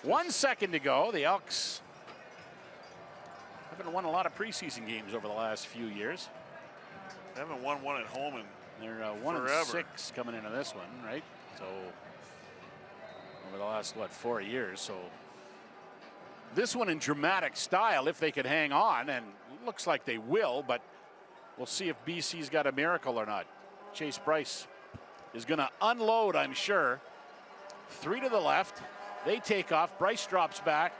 1 second to go. The Elks haven't won a lot of preseason games over the last few years. They haven't won one at home in They're forever. 1-6 coming into this one, right? So over the last, 4 years. So this one in dramatic style, if they could hang on, and looks like they will, but we'll see if BC's got a miracle or not. Chase Bryce is going to unload, I'm sure. 3 to the left. They take off. Bryce drops back.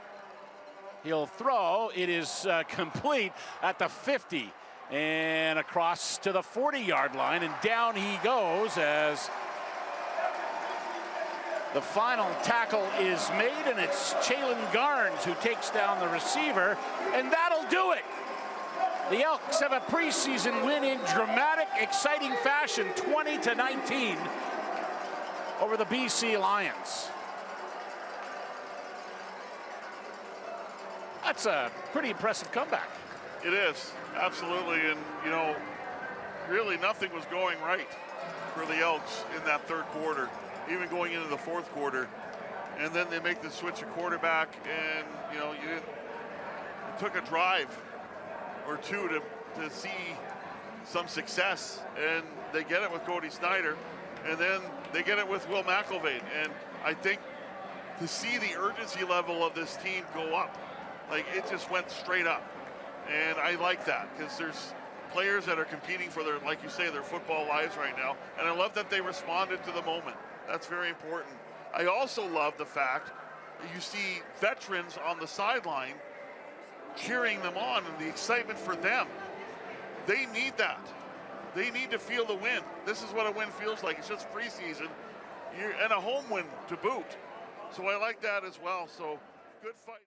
He'll throw. It is complete at the 50 and across to the 40-yard line, and down he goes as the final tackle is made, and it's Chalon Garnes who takes down the receiver, and that'll do it. The Elks have a preseason win in dramatic, exciting fashion, 20-19 over the BC Lions. That's a pretty impressive comeback. It is, absolutely. And, you know, really nothing was going right for the Elks in that third quarter, even going into the fourth quarter. And then they make the switch of quarterback, and, you know, it took a drive or two to see some success. And they get it with Cody Snyder, and then they get it with Will McElvain. And I think to see the urgency level of this team go up, like it just went straight up. And I like that because there's players that are competing for their, like you say, their football lives right now. And I love that they responded to the moment. That's very important. I also love the fact that you see veterans on the sideline cheering them on and the excitement for them. They need that. They need to feel the win. This is what a win feels like. It's just preseason and a home win to boot. So I like that as well. So good fight.